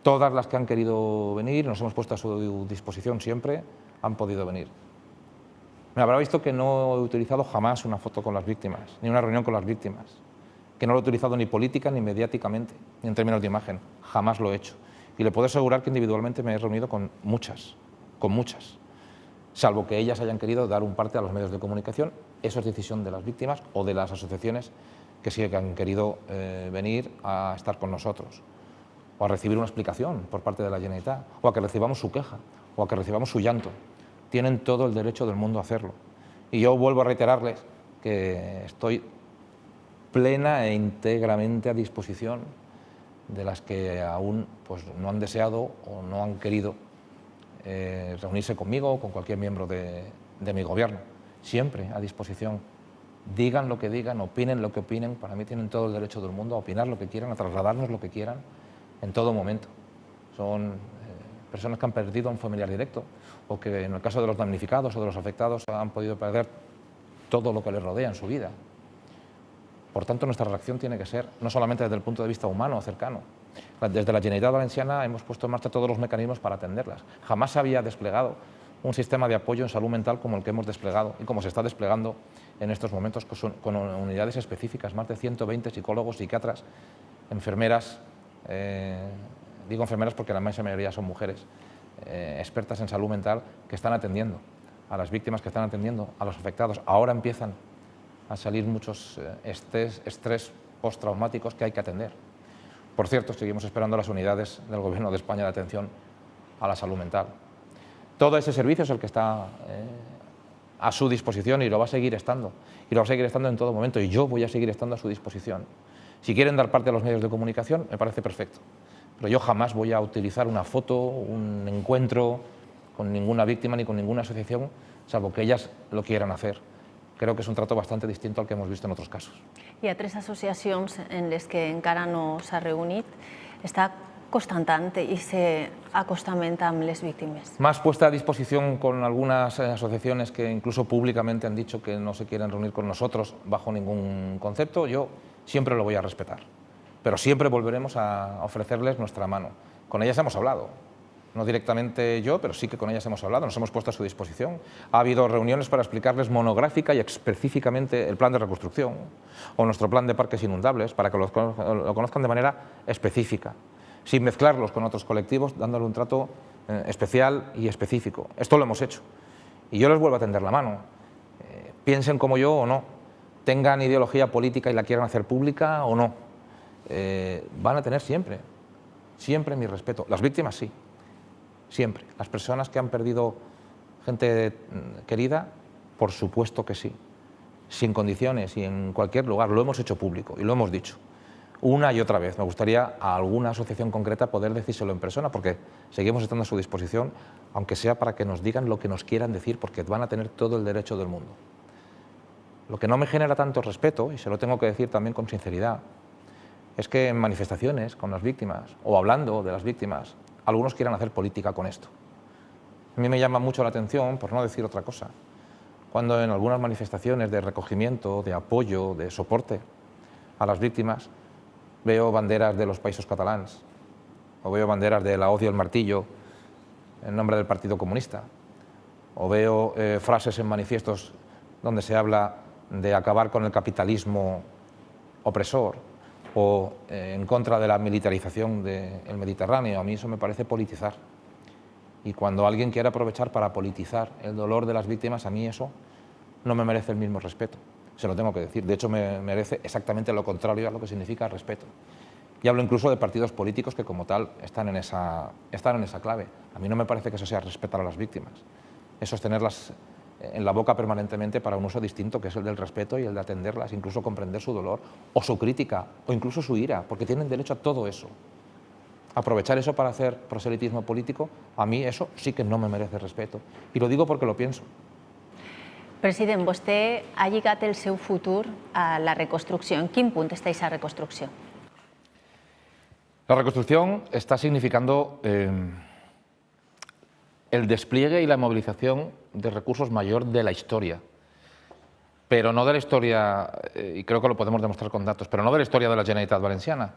Todas las que han querido venir, nos hemos puesto a su disposición siempre, han podido venir. Me habrá visto que no he utilizado jamás una foto con las víctimas, ni una reunión con las víctimas, que no lo he utilizado ni política ni mediáticamente, ni en términos de imagen, jamás lo he hecho. Y le puedo asegurar que individualmente me he reunido con muchas, salvo que ellas hayan querido dar un parte a los medios de comunicación. Eso es decisión de las víctimas o de las asociaciones que sí que han querido venir a estar con nosotros, o a recibir una explicación por parte de la Generalitat, o a que recibamos su queja, o a que recibamos su llanto. Tienen todo el derecho del mundo a hacerlo. Y yo vuelvo a reiterarles que estoy plena e íntegramente a disposición de las que aún pues, no han deseado o no han querido reunirse conmigo o con cualquier miembro de mi gobierno. Siempre a disposición. Digan lo que digan, opinen lo que opinen, para mí tienen todo el derecho del mundo a opinar lo que quieran, a trasladarnos lo que quieran en todo momento. Son personas que han perdido a un familiar directo o que en el caso de los damnificados o de los afectados han podido perder todo lo que les rodea en su vida. Por tanto, nuestra reacción tiene que ser no solamente desde el punto de vista humano o cercano. Desde la Generalitat Valenciana hemos puesto en marcha todos los mecanismos para atenderlas. Jamás se había desplegado un sistema de apoyo en salud mental como el que hemos desplegado y como se está desplegando en estos momentos con unidades específicas, más de 120 psicólogos, psiquiatras, enfermeras, digo enfermeras porque la inmensa mayoría son mujeres, expertas en salud mental que están atendiendo a las víctimas, que están atendiendo a los afectados. Ahora empiezan a salir muchos estrés postraumáticos que hay que atender. Por cierto, seguimos esperando las unidades del Gobierno de España de atención a la salud mental. Todo ese servicio es el que está a su disposición y lo va a seguir estando. Y lo va a seguir estando en todo momento y yo voy a seguir estando a su disposición. Si quieren dar parte a los medios de comunicación, me parece perfecto. Pero yo jamás voy a utilizar una foto, un encuentro con ninguna víctima ni con ninguna asociación, salvo que ellas lo quieran hacer. Creo que és un trato bastante distinto al que hemos visto en otros casos. Hi ha 3 associacions en les que encara no s'ha reunit. Està costant tant ese acostament amb les víctimes. Más puesta a disposición con algunas asociaciones que incluso públicamente han dicho que no se quieren reunir con nosotros bajo ningún concepto, yo siempre lo voy a respetar. Pero siempre volveremos a ofrecerles nuestra mano. Con ellas hemos hablado. No directamente yo, pero sí que con ellas hemos hablado, nos hemos puesto a su disposición. Ha habido reuniones para explicarles monográfica y específicamente el plan de reconstrucción o nuestro plan de parques inundables para que lo conozcan de manera específica, sin mezclarlos con otros colectivos, dándole un trato especial y específico. Esto lo hemos hecho y yo les vuelvo a tender la mano. Piensen como yo o no, tengan ideología política y la quieran hacer pública o no, van a tener siempre mi respeto. Las víctimas sí, siempre. Las personas que han perdido gente querida, por supuesto que sí, sin condiciones y en cualquier lugar, lo hemos hecho público y lo hemos dicho una y otra vez. Me gustaría a alguna asociación concreta poder decírselo en persona, porque seguimos estando a su disposición, aunque sea para que nos digan lo que nos quieran decir, porque van a tener todo el derecho del mundo. Lo que no me genera tanto respeto, y se lo tengo que decir también con sinceridad, es que en manifestaciones con las víctimas, o hablando de las víctimas, algunos quieran hacer política con esto. A mí me llama mucho la atención, por no decir otra cosa, cuando en algunas manifestaciones de recogimiento, de apoyo, de soporte a las víctimas, veo banderas de los Països Catalans, o veo banderas de la hoz y el martillo en nombre del Partido Comunista, o veo frases en manifiestos donde se habla de acabar con el capitalismo opresor, o en contra de la militarización del Mediterráneo. A mí eso me parece politizar. Y cuando alguien quiere aprovechar para politizar el dolor de las víctimas, a mí eso no me merece el mismo respeto. Se lo tengo que decir. De hecho, me merece exactamente lo contrario a lo que significa respeto. Y hablo incluso de partidos políticos que como tal están en esa clave. A mí no me parece que eso sea respetar a las víctimas. Eso es tenerlas en la boca permanentemente para un uso distinto, que es el del respeto y el de atenderlas, incluso comprender su dolor, o su crítica, o incluso su ira, porque tienen derecho a todo eso. Aprovechar eso para hacer proselitismo político, a mí eso sí que no me merece respeto. Y lo digo porque lo pienso. President, vostè ha lligat el seu futur a la reconstrucció. En quin punt està aquesta reconstrucció? La reconstrucción está significando el despliegue y la movilización de recursos mayor de la historia. Pero no de la historia, y creo que lo podemos demostrar con datos, pero no de la historia de la Generalitat Valenciana,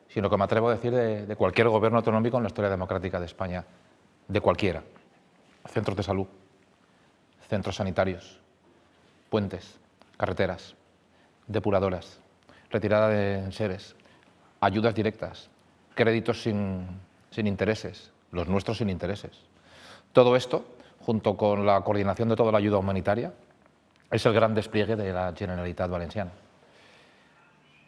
sino que me atrevo a decir de cualquier gobierno autonómico en la historia democrática de España, de cualquiera. Centros de salud, centros sanitarios, puentes, carreteras, depuradoras, retirada de enseres, ayudas directas, créditos sin intereses, los nuestros sin intereses. Todo esto, junto con la coordinación de toda la ayuda humanitaria, es el gran despliegue de la Generalitat Valenciana.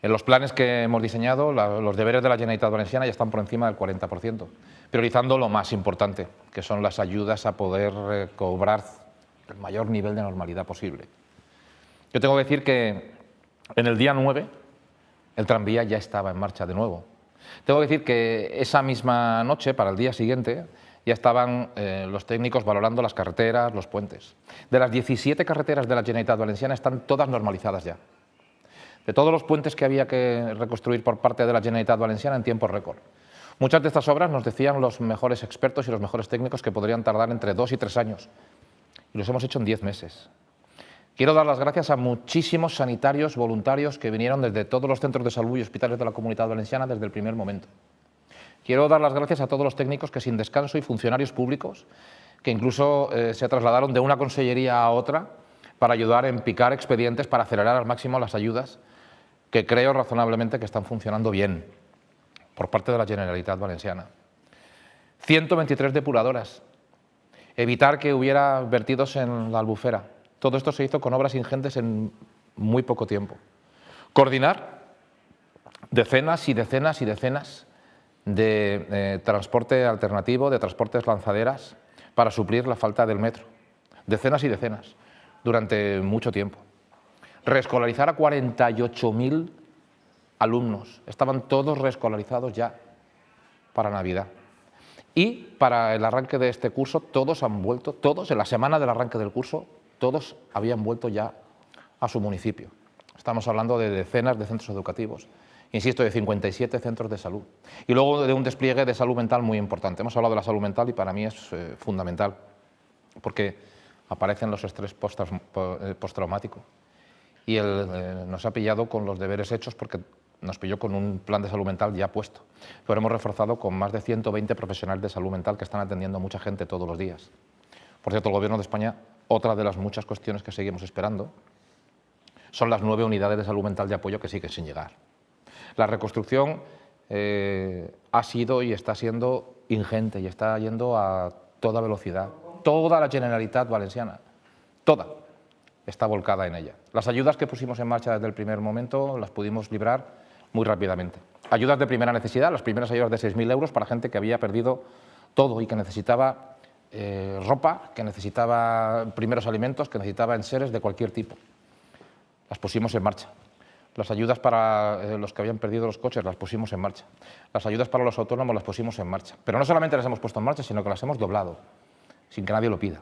En los planes que hemos diseñado, los deberes de la Generalitat Valenciana ya están por encima del 40%, priorizando lo más importante, que son las ayudas a poder cobrar el mayor nivel de normalidad posible. Yo tengo que decir que en el día 9 el tranvía ya estaba en marcha de nuevo. Tengo que decir que esa misma noche, para el día siguiente, ya estaban los técnicos valorando las carreteras, los puentes. De las 17 carreteras de la Generalitat Valenciana están todas normalizadas ya. De todos los puentes que había que reconstruir por parte de la Generalitat Valenciana en tiempo récord. Muchas de estas obras, nos decían los mejores expertos y los mejores técnicos, que podrían tardar entre 2 y 3 años. Y los hemos hecho en 10 meses. Quiero dar las gracias a muchísimos sanitarios voluntarios que vinieron desde todos los centros de salud y hospitales de la Comunidad Valenciana desde el primer momento. Quiero dar las gracias a todos los técnicos que sin descanso y funcionarios públicos que incluso se trasladaron de una consellería a otra para ayudar en picar expedientes para acelerar al máximo las ayudas que creo razonablemente que están funcionando bien por parte de la Generalitat Valenciana. 123 depuradoras, evitar que hubiera vertidos en la Albufera. Todo esto se hizo con obras ingentes en muy poco tiempo. Coordinar decenas y decenas y decenas de transporte alternativo, de transportes lanzaderas, para suplir la falta del metro. Decenas y decenas, durante mucho tiempo. Reescolarizar a 48.000 alumnos. Estaban todos reescolarizados ya para Navidad. Y para el arranque de este curso, todos han vuelto, todos, en la semana del arranque del curso, todos habían vuelto ya a su municipio. Estamos hablando de decenas de centros educativos, insisto, de 57 centros de salud. Y luego de un despliegue de salud mental muy importante. Hemos hablado de la salud mental y para mí es fundamental, porque aparecen los estrés postraumático. Y nos ha pillado con los deberes hechos porque nos pilló con un plan de salud mental ya puesto. Pero hemos reforzado con más de 120 profesionales de salud mental que están atendiendo a mucha gente todos los días. Por cierto, el Gobierno de España, otra de las muchas cuestiones que seguimos esperando, son las 9 unidades de salud mental de apoyo que siguen sin llegar. La reconstrucción ha sido y está siendo ingente y está yendo a toda velocidad. Toda la Generalitat Valenciana, toda, está volcada en ella. Las ayudas que pusimos en marcha desde el primer momento las pudimos librar muy rápidamente. Ayudas de primera necesidad, las primeras ayudas de 6.000 euros para gente que había perdido todo y que necesitaba ropa, que necesitaba primeros alimentos, que necesitaba enseres de cualquier tipo. Las pusimos en marcha. Las ayudas para los que habían perdido los coches las pusimos en marcha. Las ayudas para los autónomos las pusimos en marcha. Pero no solamente las hemos puesto en marcha, sino que las hemos doblado, sin que nadie lo pida.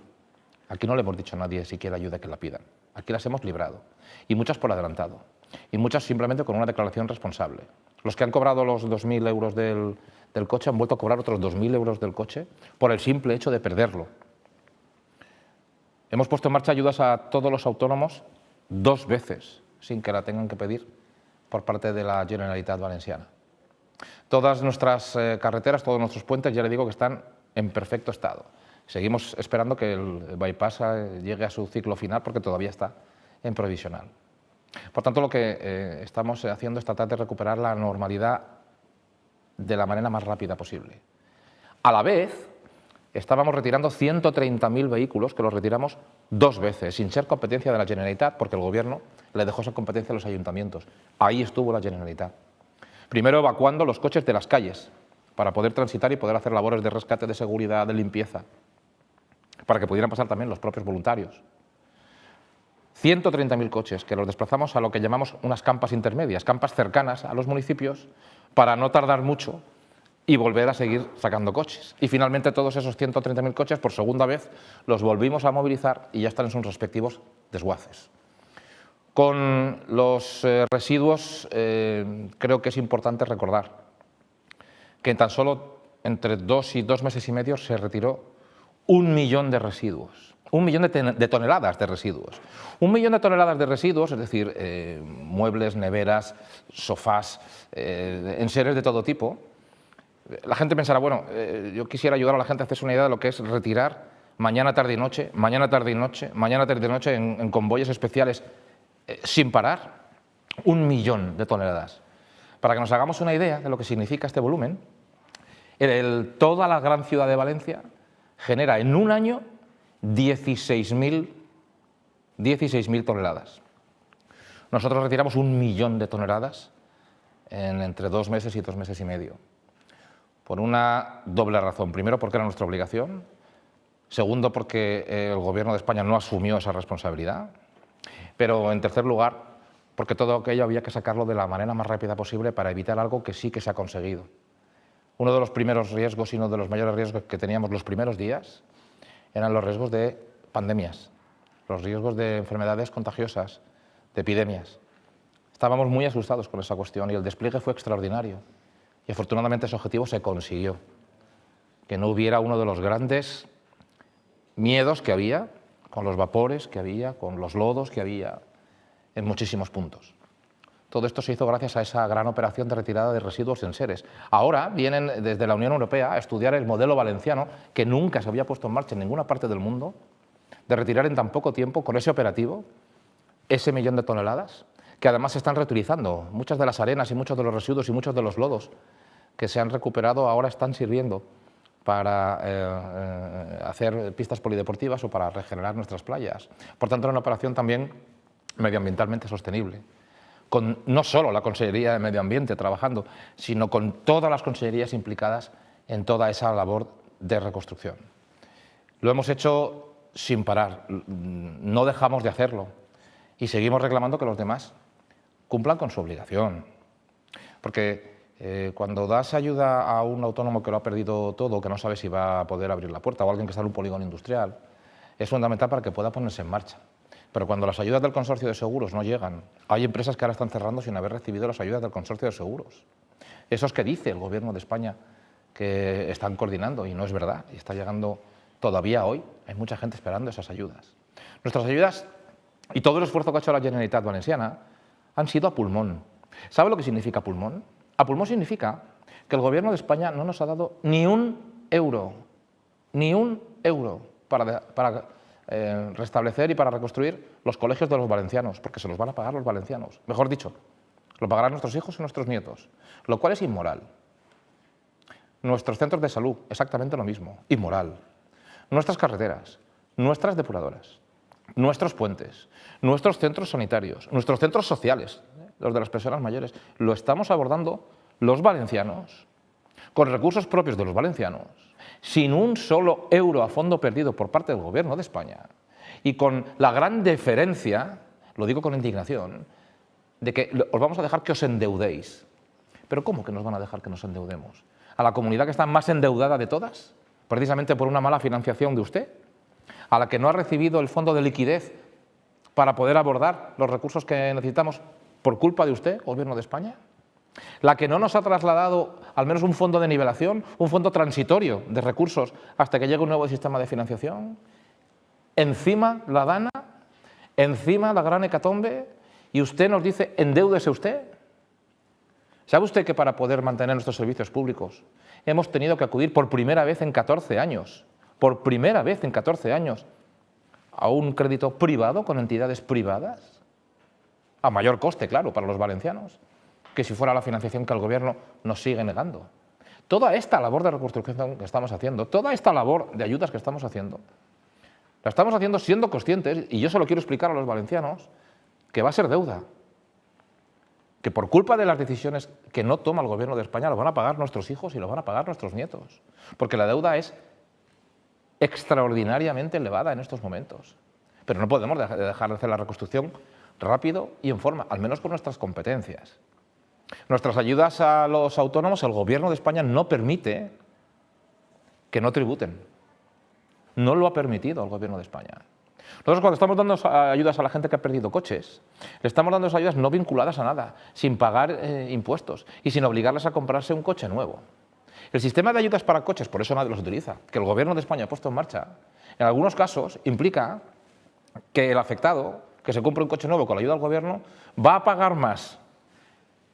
Aquí no le hemos dicho a nadie si quiere ayuda que la pidan. Aquí las hemos librado. Y muchas por adelantado. Y muchas simplemente con una declaración responsable. Los que han cobrado los 2.000 euros del coche han vuelto a cobrar otros 2.000 euros del coche por el simple hecho de perderlo. Hemos puesto en marcha ayudas a todos los autónomos 2 veces, sin que la tengan que pedir por parte de la Generalitat Valenciana. Todas nuestras carreteras, todos nuestros puentes, ya le digo que están en perfecto estado. Seguimos esperando que el bypass llegue a su ciclo final porque todavía está en provisional. Por tanto, lo que estamos haciendo es tratar de recuperar la normalidad de la manera más rápida posible. A la vez, estábamos retirando 130.000 vehículos, que los retiramos 2 veces, sin ser competencia de la Generalitat, porque el Gobierno le dejó esa competencia a los ayuntamientos. Ahí estuvo la Generalitat. Primero evacuando los coches de las calles, para poder transitar y poder hacer labores de rescate, de seguridad, de limpieza, para que pudieran pasar también los propios voluntarios. 130.000 coches que los desplazamos a lo que llamamos unas campas intermedias, campas cercanas a los municipios, para no tardar mucho y volver a seguir sacando coches. Y finalmente todos esos 130.000 coches, por segunda vez, los volvimos a movilizar y ya están en sus respectivos desguaces. Con los residuos creo que es importante recordar que tan solo entre 2 y 2 meses y medio se retiró 1 millón de residuos. 1 millón de toneladas de residuos. 1 millón de toneladas de residuos, es decir, muebles, neveras, sofás, enseres de todo tipo. La gente pensará, bueno, yo quisiera ayudar a la gente a hacerse una idea de lo que es retirar mañana, tarde y noche, mañana, tarde y noche, mañana, tarde y noche en convoyes especiales sin parar, 1 millón de toneladas. Para que nos hagamos una idea de lo que significa este volumen, toda la gran ciudad de Valencia genera en un año 16.000 toneladas. Nosotros retiramos 1 millón de toneladas en entre 2 meses y 2 meses y medio. Por una doble razón. Primero, porque era nuestra obligación. Segundo, porque el Gobierno de España no asumió esa responsabilidad. Pero, en tercer lugar, porque todo aquello había que sacarlo de la manera más rápida posible para evitar algo que sí que se ha conseguido. Uno de los primeros riesgos y uno de los mayores riesgos que teníamos los primeros días eran los riesgos de pandemias, los riesgos de enfermedades contagiosas, de epidemias. Estábamos muy asustados con esa cuestión y el despliegue fue extraordinario. Y afortunadamente ese objetivo se consiguió, que no hubiera uno de los grandes miedos que había, con los vapores que había, con los lodos que había en muchísimos puntos. Todo esto se hizo gracias a esa gran operación de retirada de residuos en enseres. Ahora vienen desde la Unión Europea a estudiar el modelo valenciano, que nunca se había puesto en marcha en ninguna parte del mundo, de retirar en tan poco tiempo, con ese operativo, ese 1 millón de toneladas, que además se están reutilizando. Muchas de las arenas y muchos de los residuos y muchos de los lodos que se han recuperado ahora están sirviendo para hacer pistas polideportivas o para regenerar nuestras playas. Por tanto, era una operación también medioambientalmente sostenible, con no solo la Consellería de Medio Ambiente trabajando, sino con todas las consellerías implicadas en toda esa labor de reconstrucción. Lo hemos hecho sin parar, no dejamos de hacerlo y seguimos reclamando que los demás cumplan con su obligación. Porque cuando das ayuda a un autónomo que lo ha perdido todo, que no sabe si va a poder abrir la puerta, o a alguien que está en un polígono industrial, es fundamental para que pueda ponerse en marcha. Pero cuando las ayudas del consorcio de seguros no llegan, hay empresas que ahora están cerrando sin haber recibido las ayudas del consorcio de seguros. Esos que dice el Gobierno de España que están coordinando, y no es verdad, y está llegando todavía hoy, hay mucha gente esperando esas ayudas. Nuestras ayudas y todo el esfuerzo que ha hecho la Generalitat Valenciana han sido a pulmón. ¿Sabe lo que significa pulmón? A pulmón significa que el Gobierno de España no nos ha dado ni un euro para restablecer y para reconstruir los colegios de los valencianos, porque se los van a pagar los valencianos. Mejor dicho, lo pagarán nuestros hijos y nuestros nietos, lo cual es inmoral. Nuestros centros de salud, exactamente lo mismo, inmoral. Nuestras carreteras, nuestras depuradoras, nuestros puentes, nuestros centros sanitarios, nuestros centros sociales, los de las personas mayores, lo estamos abordando los valencianos con recursos propios de los valencianos, sin un solo euro a fondo perdido por parte del Gobierno de España y con la gran deferencia, lo digo con indignación, de que os vamos a dejar que os endeudéis. ¿Pero cómo que nos van a dejar que nos endeudemos? ¿A la comunidad que está más endeudada de todas? Precisamente por una mala financiación de usted. ¿A la que no ha recibido el fondo de liquidez para poder abordar los recursos que necesitamos por culpa de usted, Gobierno de España? ¿La que no nos ha trasladado al menos un fondo de nivelación, un fondo transitorio de recursos hasta que llegue un nuevo sistema de financiación? Encima la DANA, encima la gran hecatombe, y usted nos dice, endéudese usted. ¿Sabe usted que para poder mantener nuestros servicios públicos hemos tenido que acudir por primera vez en 14 años, por primera vez en 14 años, a un crédito privado con entidades privadas? A mayor coste, claro, para los valencianos, que si fuera la financiación que el Gobierno nos sigue negando. Toda esta labor de reconstrucción que estamos haciendo, toda esta labor de ayudas que estamos haciendo, la estamos haciendo siendo conscientes, y yo se lo quiero explicar a los valencianos, que va a ser deuda, que por culpa de las decisiones que no toma el Gobierno de España lo van a pagar nuestros hijos y lo van a pagar nuestros nietos, porque la deuda es extraordinariamente elevada en estos momentos. Pero no podemos dejar de hacer la reconstrucción rápido y en forma, al menos con nuestras competencias. Nuestras ayudas a los autónomos, el Gobierno de España no permite que no tributen. No lo ha permitido el Gobierno de España. Nosotros, cuando estamos dando ayudas a la gente que ha perdido coches, le estamos dando esas ayudas no vinculadas a nada, sin pagar impuestos y sin obligarles a comprarse un coche nuevo. El sistema de ayudas para coches, por eso nadie los utiliza, que el Gobierno de España ha puesto en marcha, en algunos casos implica que el afectado que se compre un coche nuevo con la ayuda del Gobierno va a pagar más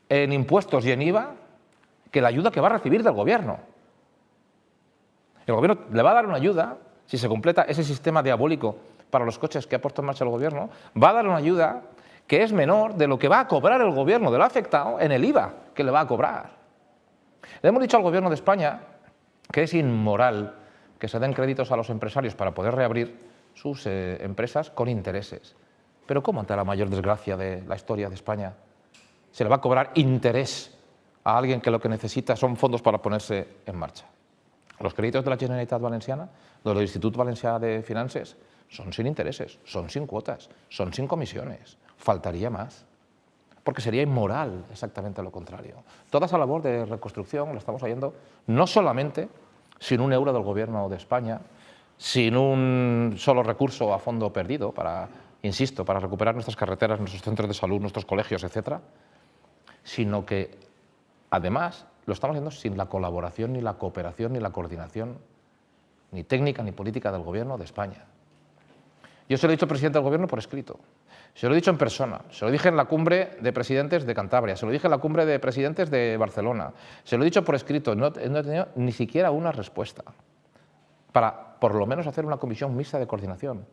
en impuestos y en IVA que la ayuda que va a recibir del Gobierno. El Gobierno le va a dar una ayuda, si se completa ese sistema diabólico para los coches que ha puesto en marcha el Gobierno, va a dar una ayuda que es menor de lo que va a cobrar el Gobierno del afectado en el IVA que le va a cobrar. Le hemos dicho al Gobierno de España que es inmoral que se den créditos a los empresarios para poder reabrir sus empresas con intereses. Pero ¿cómo, ante la mayor desgracia de la historia de España, se le va a cobrar interés a alguien que lo que necesita son fondos para ponerse en marcha? Los créditos de la Generalitat Valenciana, de l'Institut Valencià de Finances, son sin intereses, son sin cuotas, son sin comisiones. Faltaría más, porque sería inmoral exactamente lo contrario. Toda esa labor de reconstrucción la estamos haciendo no solamente sin un euro del Gobierno de España, sin un solo recurso a fondo perdido para, insisto, para recuperar nuestras carreteras, nuestros centros de salud, nuestros colegios, etcétera, sino que además lo estamos haciendo sin la colaboración, ni la cooperación, ni la coordinación, ni técnica ni política del Gobierno de España. Yo se lo he dicho al presidente del Gobierno por escrito, se lo he dicho en persona, se lo dije en la cumbre de presidentes de Cantabria, se lo dije en la cumbre de presidentes de Barcelona, se lo he dicho por escrito, no he tenido ni siquiera una respuesta para por lo menos hacer una comisión mixta de coordinación.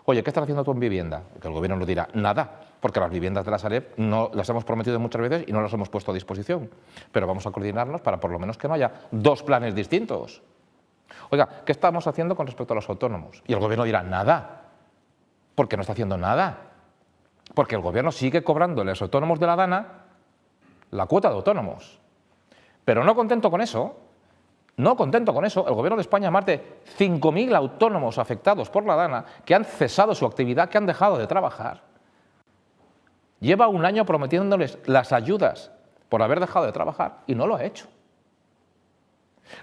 Oye, ¿qué estás haciendo tú en vivienda? Que el Gobierno nos dirá, nada, porque las viviendas de la Sareb no las hemos prometido muchas veces y no las hemos puesto a disposición. Pero vamos a coordinarnos para por lo menos que no haya dos planes distintos. Oiga, ¿qué estamos haciendo con respecto a los autónomos? Y el Gobierno dirá, nada, porque no está haciendo nada. Porque el Gobierno sigue cobrando a los autónomos de la DANA la cuota de autónomos. Pero no contento con eso, el Gobierno de España, más de 5.000 autónomos afectados por la DANA, que han cesado su actividad, que han dejado de trabajar, lleva un año prometiéndoles las ayudas por haber dejado de trabajar y no lo ha hecho.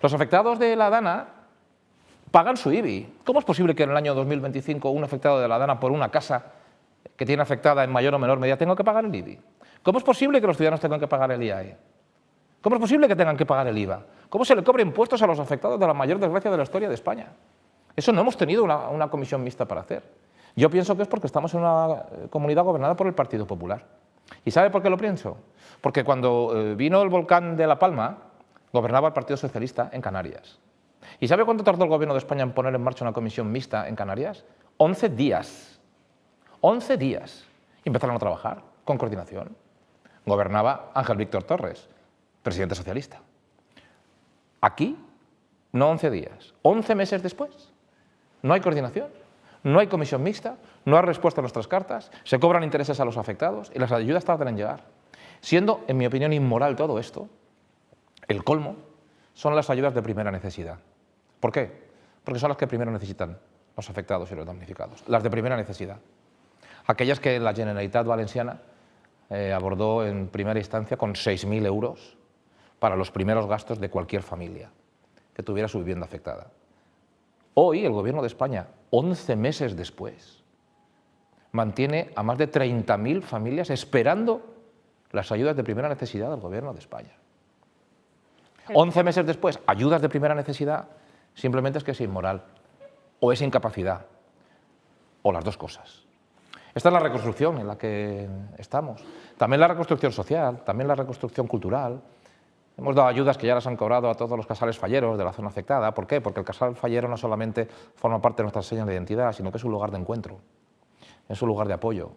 Los afectados de la DANA pagan su IBI. ¿Cómo es posible que en el año 2025 un afectado de la DANA por una casa que tiene afectada en mayor o menor medida tenga que pagar el IBI? ¿Cómo es posible que los ciudadanos tengan que pagar el IAE? ¿Cómo es posible que tengan que pagar el IVA? ¿Cómo se le cobre impuestos a los afectados de la mayor desgracia de la historia de España? Eso no hemos tenido una comisión mixta para hacer. Yo pienso que es porque estamos en una comunidad gobernada por el Partido Popular. ¿Y sabe por qué lo pienso? Porque cuando vino el volcán de La Palma, gobernaba el Partido Socialista en Canarias. ¿Y sabe cuánto tardó el Gobierno de España en poner en marcha una comisión mixta en Canarias? 11 días. 11 días. Y empezaron a trabajar con coordinación. Gobernaba Ángel Víctor Torres, presidente socialista. Aquí, no 11 días, 11 meses después. No hay coordinación, no hay comisión mixta, no hay respuesta a nuestras cartas, se cobran intereses a los afectados y las ayudas tardan en llegar. Siendo, en mi opinión, inmoral todo esto, el colmo son las ayudas de primera necesidad. ¿Por qué? Porque son las que primero necesitan los afectados y los damnificados, las de primera necesidad. Aquellas que la Generalitat Valenciana abordó en primera instancia con 6.000 euros para los primeros gastos de cualquier familia que tuviera su vivienda afectada. Hoy el Gobierno de España, 11 meses después, mantiene a más de 30.000 familias esperando las ayudas de primera necesidad del Gobierno de España. 11 meses después, ayudas de primera necesidad, simplemente es que es inmoral, o es incapacidad, o las dos cosas. Esta es la reconstrucción en la que estamos. También la reconstrucción social, también la reconstrucción cultural. Hemos dado ayudas que ya las han cobrado a todos los casales falleros de la zona afectada. ¿Por qué? Porque el casal fallero no solamente forma parte de nuestra seña de identidad, sino que es un lugar de encuentro, es un lugar de apoyo.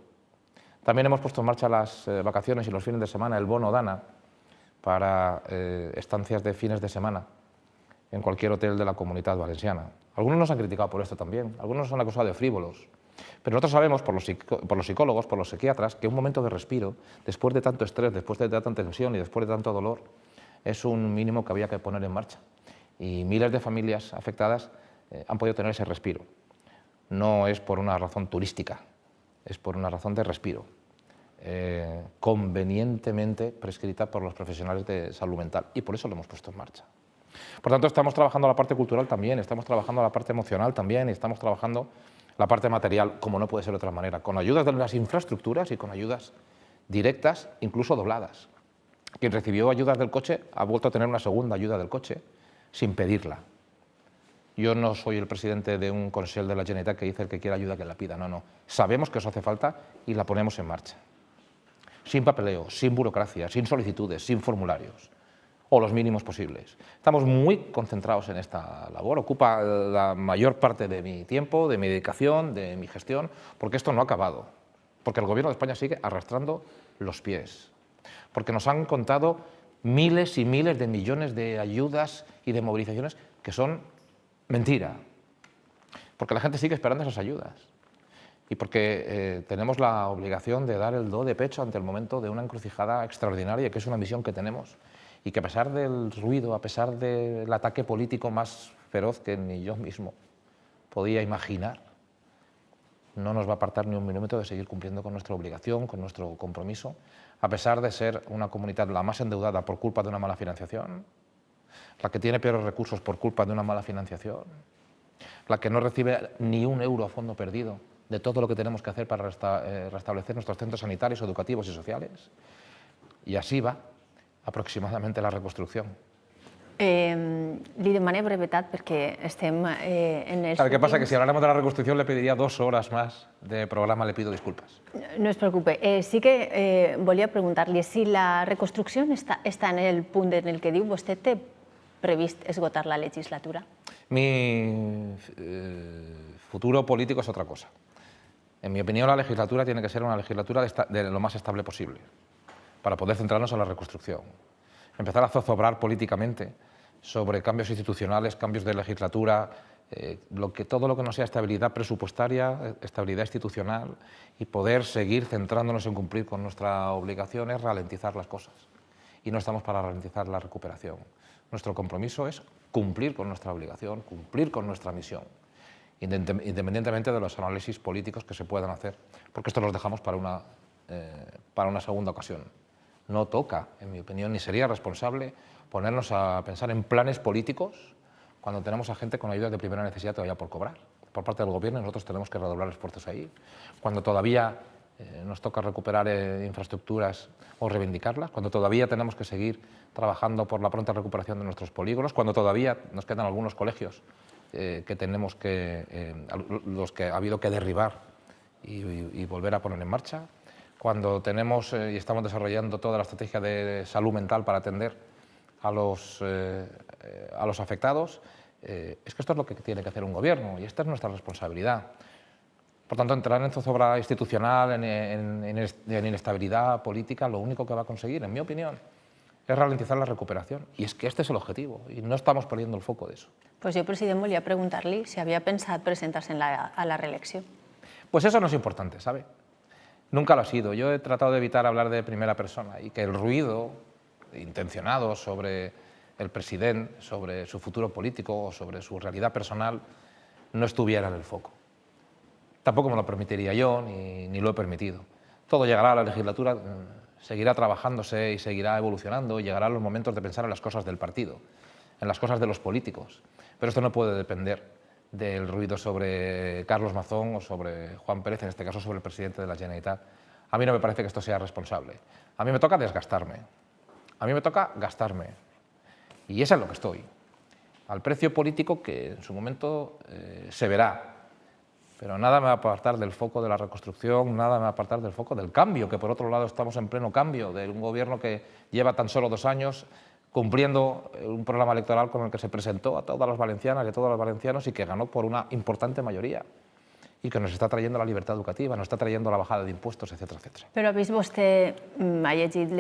También hemos puesto en marcha las vacaciones y los fines de semana, el bono Dana, para estancias de fines de semana en cualquier hotel de la Comunitat Valenciana. Algunos nos han criticado por esto también, algunos nos han acusado de frívolos, pero nosotros sabemos, por los psicólogos, por los psiquiatras, que un momento de respiro, después de tanto estrés, después de tanta tensión y después de tanto dolor, es un mínimo que había que poner en marcha. Y miles de familias afectadas han podido tener ese respiro. No es por una razón turística, es por una razón de respiro, convenientemente prescrita por los profesionales de salud mental, y por eso lo hemos puesto en marcha. Por tanto, estamos trabajando la parte cultural también, estamos trabajando la parte emocional también, y estamos trabajando la parte material, como no puede ser de otra manera, con ayudas de las infraestructuras y con ayudas directas, incluso dobladas. Quien recibió ayudas del coche ha vuelto a tener una segunda ayuda del coche sin pedirla. Yo no soy el presidente de un Consell de la Generalitat que dice el que quiera ayuda que la pida, no, no. Sabemos que eso hace falta y la ponemos en marcha. Sin papeleo, sin burocracia, sin solicitudes, sin formularios, o los mínimos posibles. Estamos muy concentrados en esta labor, ocupa la mayor parte de mi tiempo, de mi dedicación, de mi gestión, porque esto no ha acabado, porque el Gobierno de España sigue arrastrando los pies, porque nos han contado miles y miles de millones de ayudas y de movilizaciones que son mentira, porque la gente sigue esperando esas ayudas y porque tenemos la obligación de dar el do de pecho ante el momento de una encrucijada extraordinaria, que es una misión que tenemos y que a pesar del ruido, a pesar del ataque político más feroz que ni yo mismo podía imaginar, no nos va a apartar ni un milímetro de seguir cumpliendo con nuestra obligación, con nuestro compromiso, a pesar de ser una comunidad la más endeudada por culpa de una mala financiación, la que tiene peores recursos por culpa de una mala financiación, la que no recibe ni un euro a fondo perdido de todo lo que tenemos que hacer para restablecer nuestros centros sanitarios, educativos y sociales. Y así va aproximadamente la reconstrucción. Li demane brevetat perquè estem en els ¿Sabe qué pasa? Que si habláramos de la reconstrucción le pediría 2 horas más de programa, le pido disculpas. No es preocupe. Sí que volia preguntar-li si la reconstrucció està en el punt en el que diu vostè té previst esgotar la legislatura. Mi futuro político es otra cosa. En mi opinión, la legislatura tiene que ser una legislatura de lo más estable posible, para poder centrarnos en la reconstrucción. Empezar a zozobrar políticamente sobre cambios institucionales, cambios de legislatura, todo lo que no sea estabilidad presupuestaria, estabilidad institucional, y poder seguir centrándonos en cumplir con nuestra obligación es ralentizar las cosas. Y no estamos para ralentizar la recuperación. Nuestro compromiso es cumplir con nuestra obligación, cumplir con nuestra misión, independientemente de los análisis políticos que se puedan hacer, porque esto los dejamos para una segunda ocasión. No toca, en mi opinión, ni sería responsable ponernos a pensar en planes políticos cuando tenemos a gente con ayudas de primera necesidad todavía por cobrar por parte del Gobierno, y nosotros tenemos que redoblar esfuerzos ahí. Cuando todavía nos toca recuperar infraestructuras o reivindicarlas, cuando todavía tenemos que seguir trabajando por la pronta recuperación de nuestros polígonos, cuando todavía nos quedan algunos colegios los que ha habido que derribar y volver a poner en marcha, cuando tenemos y estamos desarrollando toda la estrategia de salud mental para atender a los afectados, es que esto es lo que tiene que hacer un gobierno y esta es nuestra responsabilidad. Por tanto, entrar en zozobra institucional, en inestabilidad política, lo único que va a conseguir, en mi opinión, es ralentizar la recuperación. Y es que este es el objetivo y no estamos poniendo el foco de eso. Pues yo, president, volia preguntar-li si havia pensat presentar-se a la reelecció. Pues eso no es importante, ¿sabe? Nunca lo ha sido. Yo he tratado de evitar hablar de primera persona y que el ruido intencionado sobre el presidente, sobre su futuro político o sobre su realidad personal no estuviera en el foco. Tampoco me lo permitiría yo, ni lo he permitido. Todo llegará a la legislatura, seguirá trabajándose y seguirá evolucionando y llegarán los momentos de pensar en las cosas del partido, en las cosas de los políticos. Pero esto no puede depender del ruido sobre Carlos Mazón o sobre Juan Pérez, en este caso sobre el presidente de la Generalitat. A mí no me parece que esto sea responsable. A mí me toca desgastarme. A mí me toca gastarme. Y eso es lo que estoy. Al precio político que en su momento se verá. Pero nada me va a apartar del foco de la reconstrucción, nada me va a apartar del foco del cambio, que por otro lado estamos en pleno cambio, de un gobierno que lleva tan solo 2 años cumpliendo un programa electoral con el que se presentó a todas las valencianas y a todos los valencianos y que ganó por una importante mayoría y que nos está trayendo la libertad educativa, nos está trayendo la bajada de impuestos, etcétera, etcétera. Però ha vist vostè, ha llegit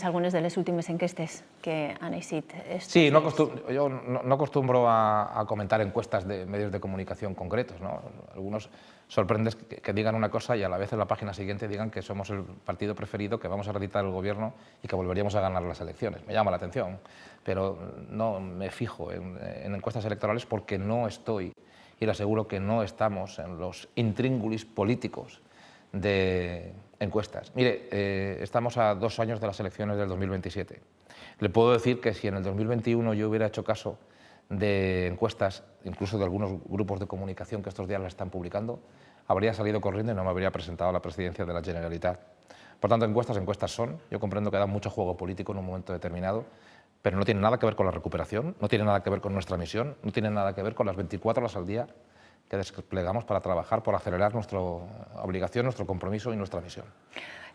algunes de les últimes enquestes que han eixit? Sí, yo no acostumbro a comentar encuestas de medios de comunicación concretos, ¿no? Algunos sorprenden que digan una cosa y a la vez en la página siguiente digan que somos el partido preferido, que vamos a reeditar el gobierno y que volveríamos a ganar las elecciones. Me llama la atención, pero no me fijo en encuestas electorales porque no estoy, y le aseguro que no estamos en los intríngulis políticos de encuestas. Mire, estamos a 2 años de las elecciones del 2027. Le puedo decir que si en el 2021 yo hubiera hecho caso de encuestas, incluso de algunos grupos de comunicación que estos días las están publicando, habría salido corriendo y no me habría presentado a la presidencia de la Generalitat. Por tanto, encuestas son. Yo comprendo que da mucho juego político en un momento determinado, pero no tiene nada que ver con la recuperación, no tiene nada que ver con nuestra misión, no tiene nada que ver con las 24 horas al día que desplegamos para trabajar, por acelerar nuestra obligación, nuestro compromiso y nuestra misión.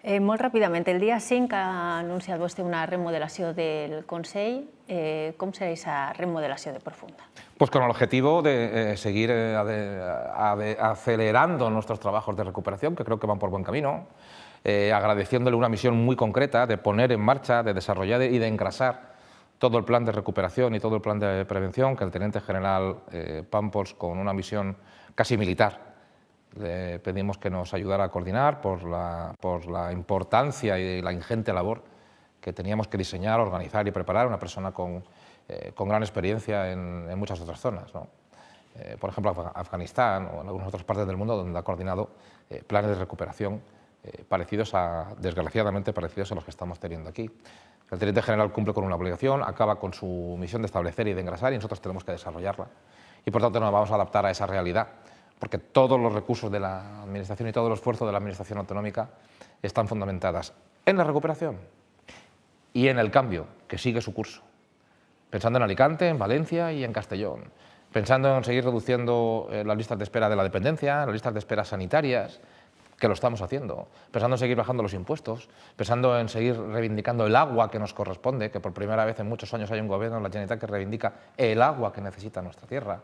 Molt ràpidament, el dia 5 ha anunciat vostè una remodelació del Consell. Com serà aquesta remodelació de profunda? Pues con el objetivo de seguir acelerando nuestros trabajos de recuperación, que creo que van por buen camino, agradeciéndole una misión muy concreta de poner en marcha, de desarrollar y de engrasar todo el plan de recuperación y todo el plan de prevención que el teniente general Pampos, con una misión casi militar, le pedimos que nos ayudara a coordinar por la importancia y la ingente labor que teníamos que diseñar, organizar y preparar, una persona con gran experiencia en muchas otras zonas, ¿no? Por ejemplo, Afganistán o en algunas otras partes del mundo donde ha coordinado planes de recuperación desgraciadamente parecidos a los que estamos teniendo aquí. El teniente general cumple con una obligación, acaba con su misión de establecer y de engrasar y nosotros tenemos que desarrollarla. Y por tanto nos vamos a adaptar a esa realidad, porque todos los recursos de la Administración y todo el esfuerzo de la Administración autonómica están fundamentadas en la recuperación y en el cambio, que sigue su curso. Pensando en Alicante, en Valencia y en Castellón. Pensando en seguir reduciendo las listas de espera de la dependencia, las listas de espera sanitarias, que lo estamos haciendo, pensando en seguir bajando los impuestos, pensando en seguir reivindicando el agua que nos corresponde, que por primera vez en muchos años hay un gobierno en la Generalitat que reivindica el agua que necesita nuestra tierra.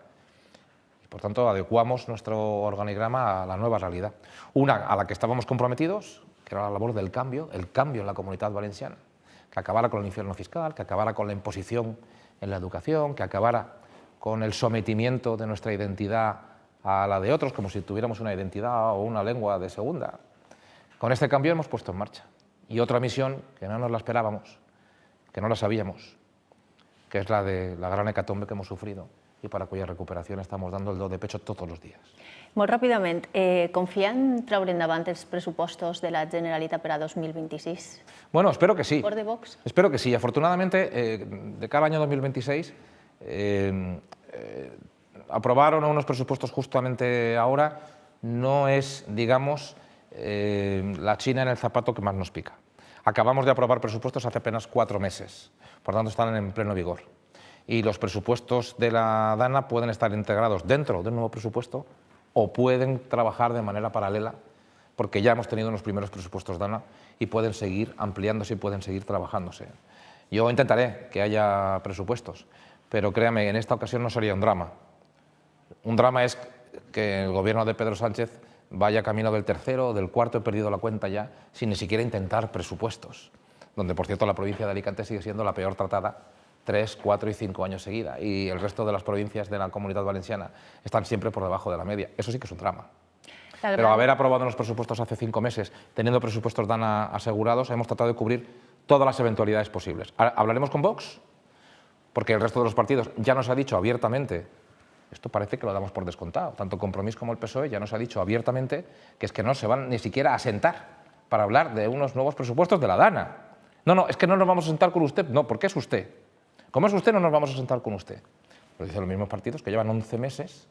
Y por tanto, adecuamos nuestro organigrama a la nueva realidad. Una a la que estábamos comprometidos, que era la labor del cambio, el cambio en la Comunitat Valenciana, que acabara con el infierno fiscal, que acabara con la imposición en la educación, que acabara con el sometimiento de nuestra identidad a la de otros, como si tuviéramos una identidad o una lengua de segunda. Con este cambio hemos puesto en marcha. Y otra misión que no nos la esperábamos, que no la sabíamos, que es la de la gran hecatombe que hemos sufrido y para cuya recuperación estamos dando el do de pecho todos los días. Molt ràpidament, confia en treure endavant els pressupostos de la Generalitat per a 2026? Bueno, espero que sí. ¿Por de Vox? Espero que sí. Afortunadamente, de cara al año 2026, aprobaron unos presupuestos justamente ahora, no es, digamos, la china en el zapato que más nos pica. Acabamos de aprobar presupuestos hace apenas 4 meses, por tanto están en pleno vigor. Y los presupuestos de la DANA pueden estar integrados dentro del nuevo presupuesto o pueden trabajar de manera paralela, porque ya hemos tenido unos primeros presupuestos DANA y pueden seguir ampliándose y pueden seguir trabajándose. Yo intentaré que haya presupuestos, pero créame, en esta ocasión no sería un drama. Un drama es que el gobierno de Pedro Sánchez vaya camino del 3º o del 4º, he perdido la cuenta ya, sin ni siquiera intentar presupuestos, donde por cierto la provincia de Alicante sigue siendo la peor tratada 3, 4 y 5 años seguida, y el resto de las provincias de la Comunitat Valenciana están siempre por debajo de la media. Eso sí que es un drama. Pero haber aprobado los presupuestos hace 5 meses, teniendo presupuestos DANA asegurados, hemos tratado de cubrir todas las eventualidades posibles. Hablaremos con Vox, porque el resto de los partidos ya nos ha dicho abiertamente, esto parece que lo damos por descontado, tanto Compromís como el PSOE ya nos ha dicho abiertamente que es que no se van ni siquiera a sentar para hablar de unos nuevos presupuestos de la DANA. No, es que no nos vamos a sentar con usted. No, porque es usted. Como es usted, no nos vamos a sentar con usted. Lo dicen los mismos partidos que llevan 11 meses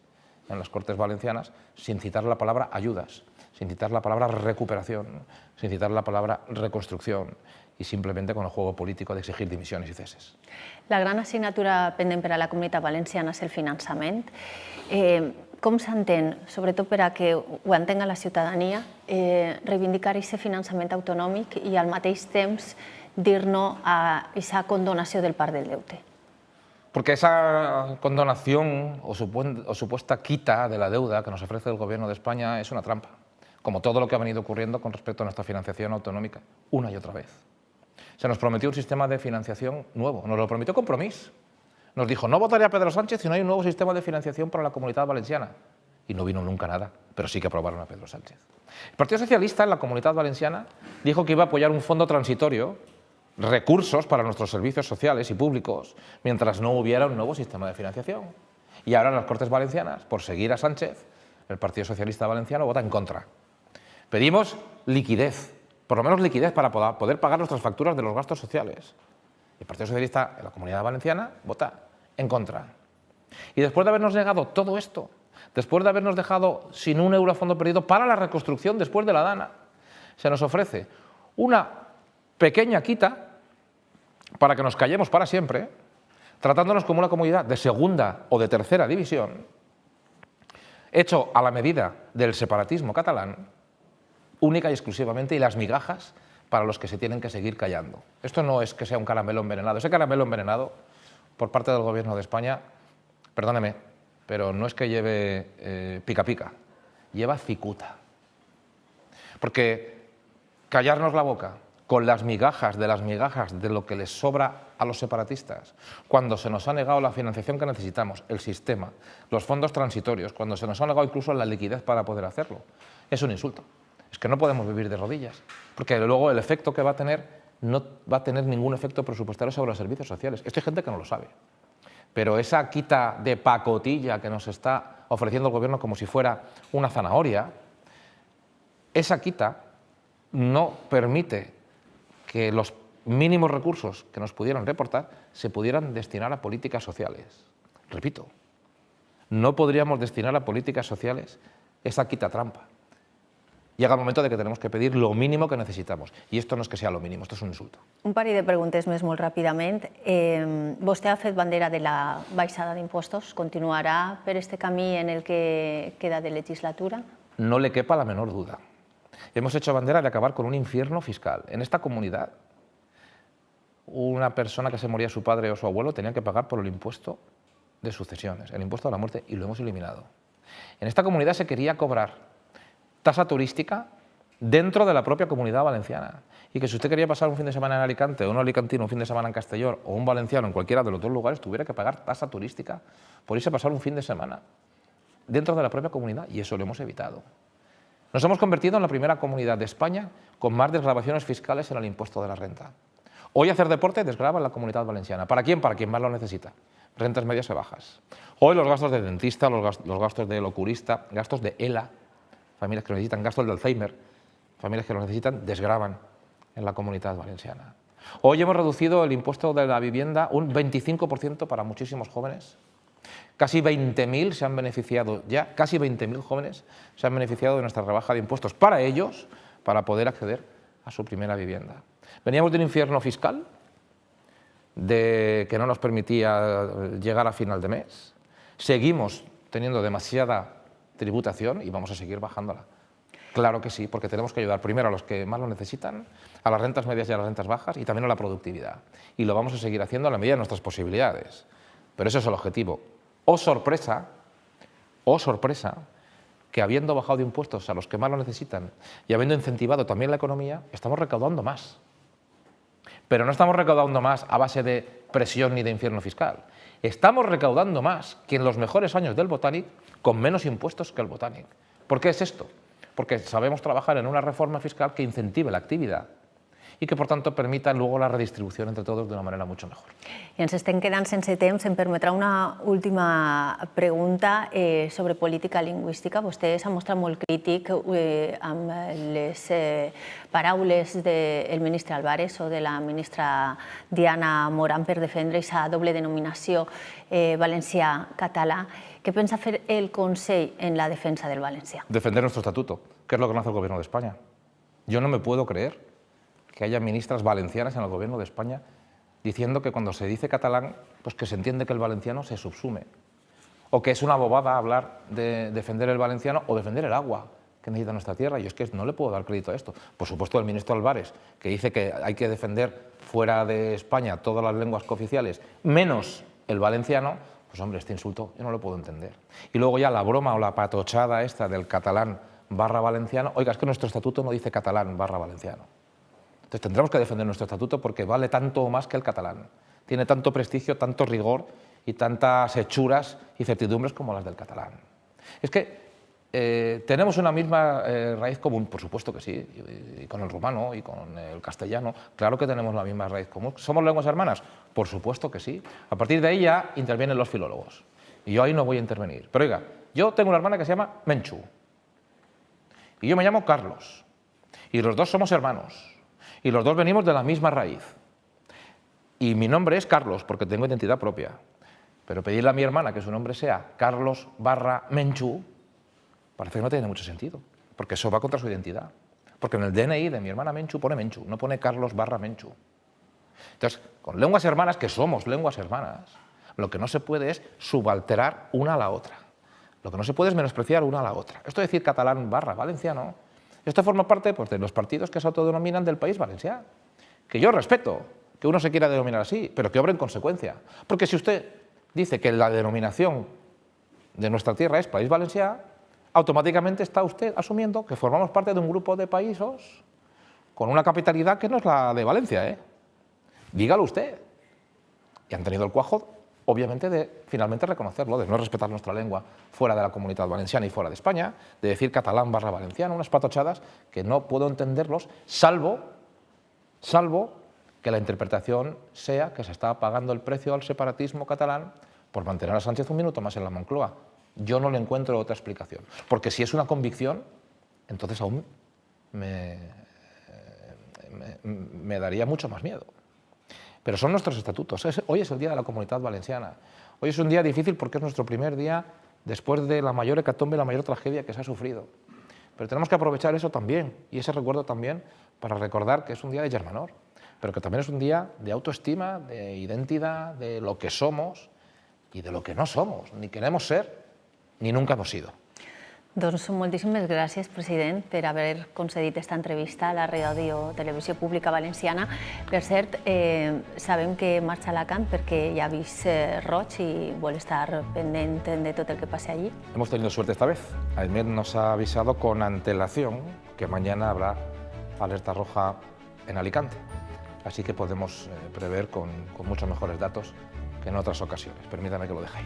en las Cortes Valencianas sin citar la palabra ayudas, sin citar la palabra recuperación, sin citar la palabra reconstrucción y simplemente con el juego político de exigir dimisiones y ceses. La gran assignatura pendent per a la Comunitat Valenciana és el finançament. Com s'entén, sobretot per a que ho entenga la ciutadania, reivindicar aquest finançament autonòmic i al mateix temps dir no a aquesta condonació del part del deute? Porque esa condonación o supuesta quita de la deuda que nos ofrece el Gobierno de España es una trampa, como todo lo que ha venido ocurriendo con respecto a nuestra financiación autonómica, una y otra vez. Se nos prometió un sistema de financiación nuevo, nos lo prometió Compromís. Nos dijo, no votaría a Pedro Sánchez si no hay un nuevo sistema de financiación para la Comunitat Valenciana. Y no vino nunca nada, pero sí que aprobaron a Pedro Sánchez. El Partido Socialista en la Comunitat Valenciana dijo que iba a apoyar un fondo transitorio, recursos para nuestros servicios sociales y públicos, mientras no hubiera un nuevo sistema de financiación. Y ahora en las Cortes Valencianas, por seguir a Sánchez, el Partido Socialista Valenciano vota en contra. Pedimos liquidez, por lo menos liquidez para poder pagar nuestras facturas de los gastos sociales. El Partido Socialista en la Comunidad Valenciana vota en contra. Y después de habernos negado todo esto, después de habernos dejado sin un euro a fondo perdido para la reconstrucción después de la DANA, se nos ofrece una pequeña quita para que nos callemos para siempre, tratándonos como una comunidad de segunda o de tercera división, hecho a la medida del separatismo catalán, única y exclusivamente, y las migajas para los que se tienen que seguir callando. Esto no es que sea un caramelo envenenado. Ese caramelo envenenado, por parte del Gobierno de España, perdóneme, pero no es que lleve pica pica, lleva cicuta. Porque callarnos la boca con las migajas de lo que les sobra a los separatistas, cuando se nos ha negado la financiación que necesitamos, el sistema, los fondos transitorios, cuando se nos ha negado incluso la liquidez para poder hacerlo, es un insulto. Es que no podemos vivir de rodillas, porque luego el efecto que va a tener no va a tener ningún efecto presupuestario sobre los servicios sociales. Esto hay gente que no lo sabe. Pero esa quita de pacotilla que nos está ofreciendo el Gobierno como si fuera una zanahoria, esa quita no permite que los mínimos recursos que nos pudieran reportar se pudieran destinar a políticas sociales. Repito, no podríamos destinar a políticas sociales esa quita trampa. Llega el momento de que tenemos que pedir lo mínimo que necesitamos. I esto no és que sea lo mínimo, esto és un insulto. Un parell de preguntes més molt ràpidament. Vostè ha fet bandera de la baixada d'impostos. Continuarà per este camí en el que queda de legislatura? No le quepa la menor duda. Hemos hecho bandera de acabar con un infierno fiscal. En esta comunidad, una persona que se moría su padre o su abuelo tenía que pagar por el impuesto de sucesiones, el impuesto a la muerte, y lo hemos eliminado. En esta comunidad se quería cobrar tasa turística dentro de la propia Comunidad Valenciana. Y que si usted quería pasar un fin de semana en Alicante, o un alicantino un fin de semana en Castellón, o un valenciano en cualquiera de los dos lugares, tuviera que pagar tasa turística por irse a pasar un fin de semana dentro de la propia comunidad, y eso lo hemos evitado. Nos hemos convertido en la primera comunidad de España con más desgravaciones fiscales en el impuesto de la renta. Hoy hacer deporte desgrava en la Comunidad Valenciana. ¿Para quién? Para quien más lo necesita. Rentas medias y bajas. Hoy los gastos de dentista, los gastos de oculista, gastos de ELA, familias que lo necesitan, gastos de Alzheimer, familias que lo necesitan, desgravan en la Comunidad Valenciana. Hoy hemos reducido el impuesto de la vivienda un 25% para muchísimos jóvenes. Casi 20.000 se han beneficiado ya, casi 20.000 jóvenes se han beneficiado de nuestra rebaja de impuestos para ellos, para poder acceder a su primera vivienda. Veníamos de un infierno fiscal que no nos permitía llegar a final de mes. Seguimos teniendo demasiada tributación y vamos a seguir bajándola. Claro que sí, porque tenemos que ayudar primero a los que más lo necesitan, a las rentas medias y a las rentas bajas, y también a la productividad. Y lo vamos a seguir haciendo a la medida de nuestras posibilidades. Pero ese es el objetivo. ¡Oh sorpresa! Que habiendo bajado de impuestos a los que más lo necesitan y habiendo incentivado también la economía, estamos recaudando más. Pero no estamos recaudando más a base de presión ni de infierno fiscal. Estamos recaudando más que en los mejores años del Botanic con menos impuestos que el Botanic. ¿Por qué es esto? Porque sabemos trabajar en una reforma fiscal que incentive la actividad y que por tanto permitan luego la redistribución entre todos de una manera mucho mejor. I ens estem quedant sense temps. Em permetrà una última pregunta sobre política lingüística. Vostè s'ha mostrat molt crític amb les paraules del ministre Álvarez o de la ministra Diana Morán per defendre aquesta doble denominació valencià-català. ¿Qué piensa hacer el Consell en la defensa del valencià? Defender nuestro estatuto, que es lo que no hace el Gobierno de España. Yo no me puedo creer que haya ministras valencianas en el Gobierno de España diciendo que cuando se dice catalán, pues que se entiende que el valenciano se subsume. O que es una bobada hablar de defender el valenciano o defender el agua que necesita nuestra tierra. Y es que no le puedo dar crédito a esto. Por supuesto, el ministro Álvarez, que dice que hay que defender fuera de España todas las lenguas cooficiales, menos el valenciano, pues hombre, este insulto yo no lo puedo entender. Y luego ya la broma o la patochada esta del catalán barra valenciano. Oiga, es que nuestro estatuto no dice catalán barra valenciano. Entonces tendremos que defender nuestro estatuto porque vale tanto o más que el catalán. Tiene tanto prestigio, tanto rigor y tantas hechuras y certidumbres como las del catalán. Es que tenemos una misma raíz común, por supuesto que sí, y con el rumano y con el castellano, claro que tenemos la misma raíz común. ¿Somos lenguas hermanas? Por supuesto que sí. A partir de ahí ya intervienen los filólogos. Y yo ahí no voy a intervenir. Pero oiga, yo tengo una hermana que se llama Menchu. Y yo me llamo Carlos. Y los dos somos hermanos. Y los dos venimos de la misma raíz. Y mi nombre es Carlos, porque tengo identidad propia. Pero pedirle a mi hermana que su nombre sea Carlos barra Menchu, parece que no tiene mucho sentido, porque eso va contra su identidad. Porque en el DNI de mi hermana Menchu pone Menchu, no pone Carlos barra Menchu. Entonces, con lenguas hermanas, que somos lenguas hermanas, lo que no se puede es subalterar una a la otra. Lo que no se puede es menospreciar una a la otra. Esto de decir catalán barra valenciano, esto forma parte pues, de los partidos que se autodenominan del País Valencià, que yo respeto, que uno se quiera denominar así, pero que obre en consecuencia. Porque si usted dice que la denominación de nuestra tierra es País Valencià, automáticamente está usted asumiendo que formamos parte de un grupo de países con una capitalidad que no es la de Valencia, Dígalo usted. Y han tenido el cuajo, obviamente, de finalmente reconocerlo, de no respetar nuestra lengua fuera de la Comunidad Valenciana y fuera de España, de decir catalán barra valenciano, unas patochadas que no puedo entenderlos, salvo que la interpretación sea que se está pagando el precio al separatismo catalán por mantener a Sánchez un minuto más en la Moncloa. Yo no le encuentro otra explicación, porque si es una convicción, entonces aún me daría mucho más miedo. Pero son nuestros estatutos. Hoy es el Día de la Comunidad Valenciana. Hoy es un día difícil porque es nuestro primer día después de la mayor hecatombe, la mayor tragedia que se ha sufrido. Pero tenemos que aprovechar eso también, y ese recuerdo también, para recordar que es un día de Germanor, pero que también es un día de autoestima, de identidad, de lo que somos y de lo que no somos, ni queremos ser, ni nunca hemos sido. Doncs moltíssimes gràcies, president, per haver concedit aquesta entrevista a la Ràdio Televisió Pública Valenciana. Per cert, sabem que marxa a Alacant perquè hi ha avís roig i vol estar pendent de tot el que passi allí. Hemos tenido suerte esta vez. AEMET nos ha avisado con antelación que mañana habrá alerta roja en Alicante. Así que podemos prever con muchos mejores datos que en otras ocasiones. Permítame que lo deje ahí.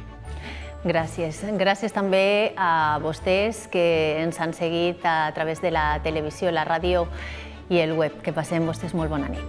Gràcies. Gràcies també a vostès que ens han seguit a través de la televisió, la ràdio i el web. Que passem vostès molt bona nit.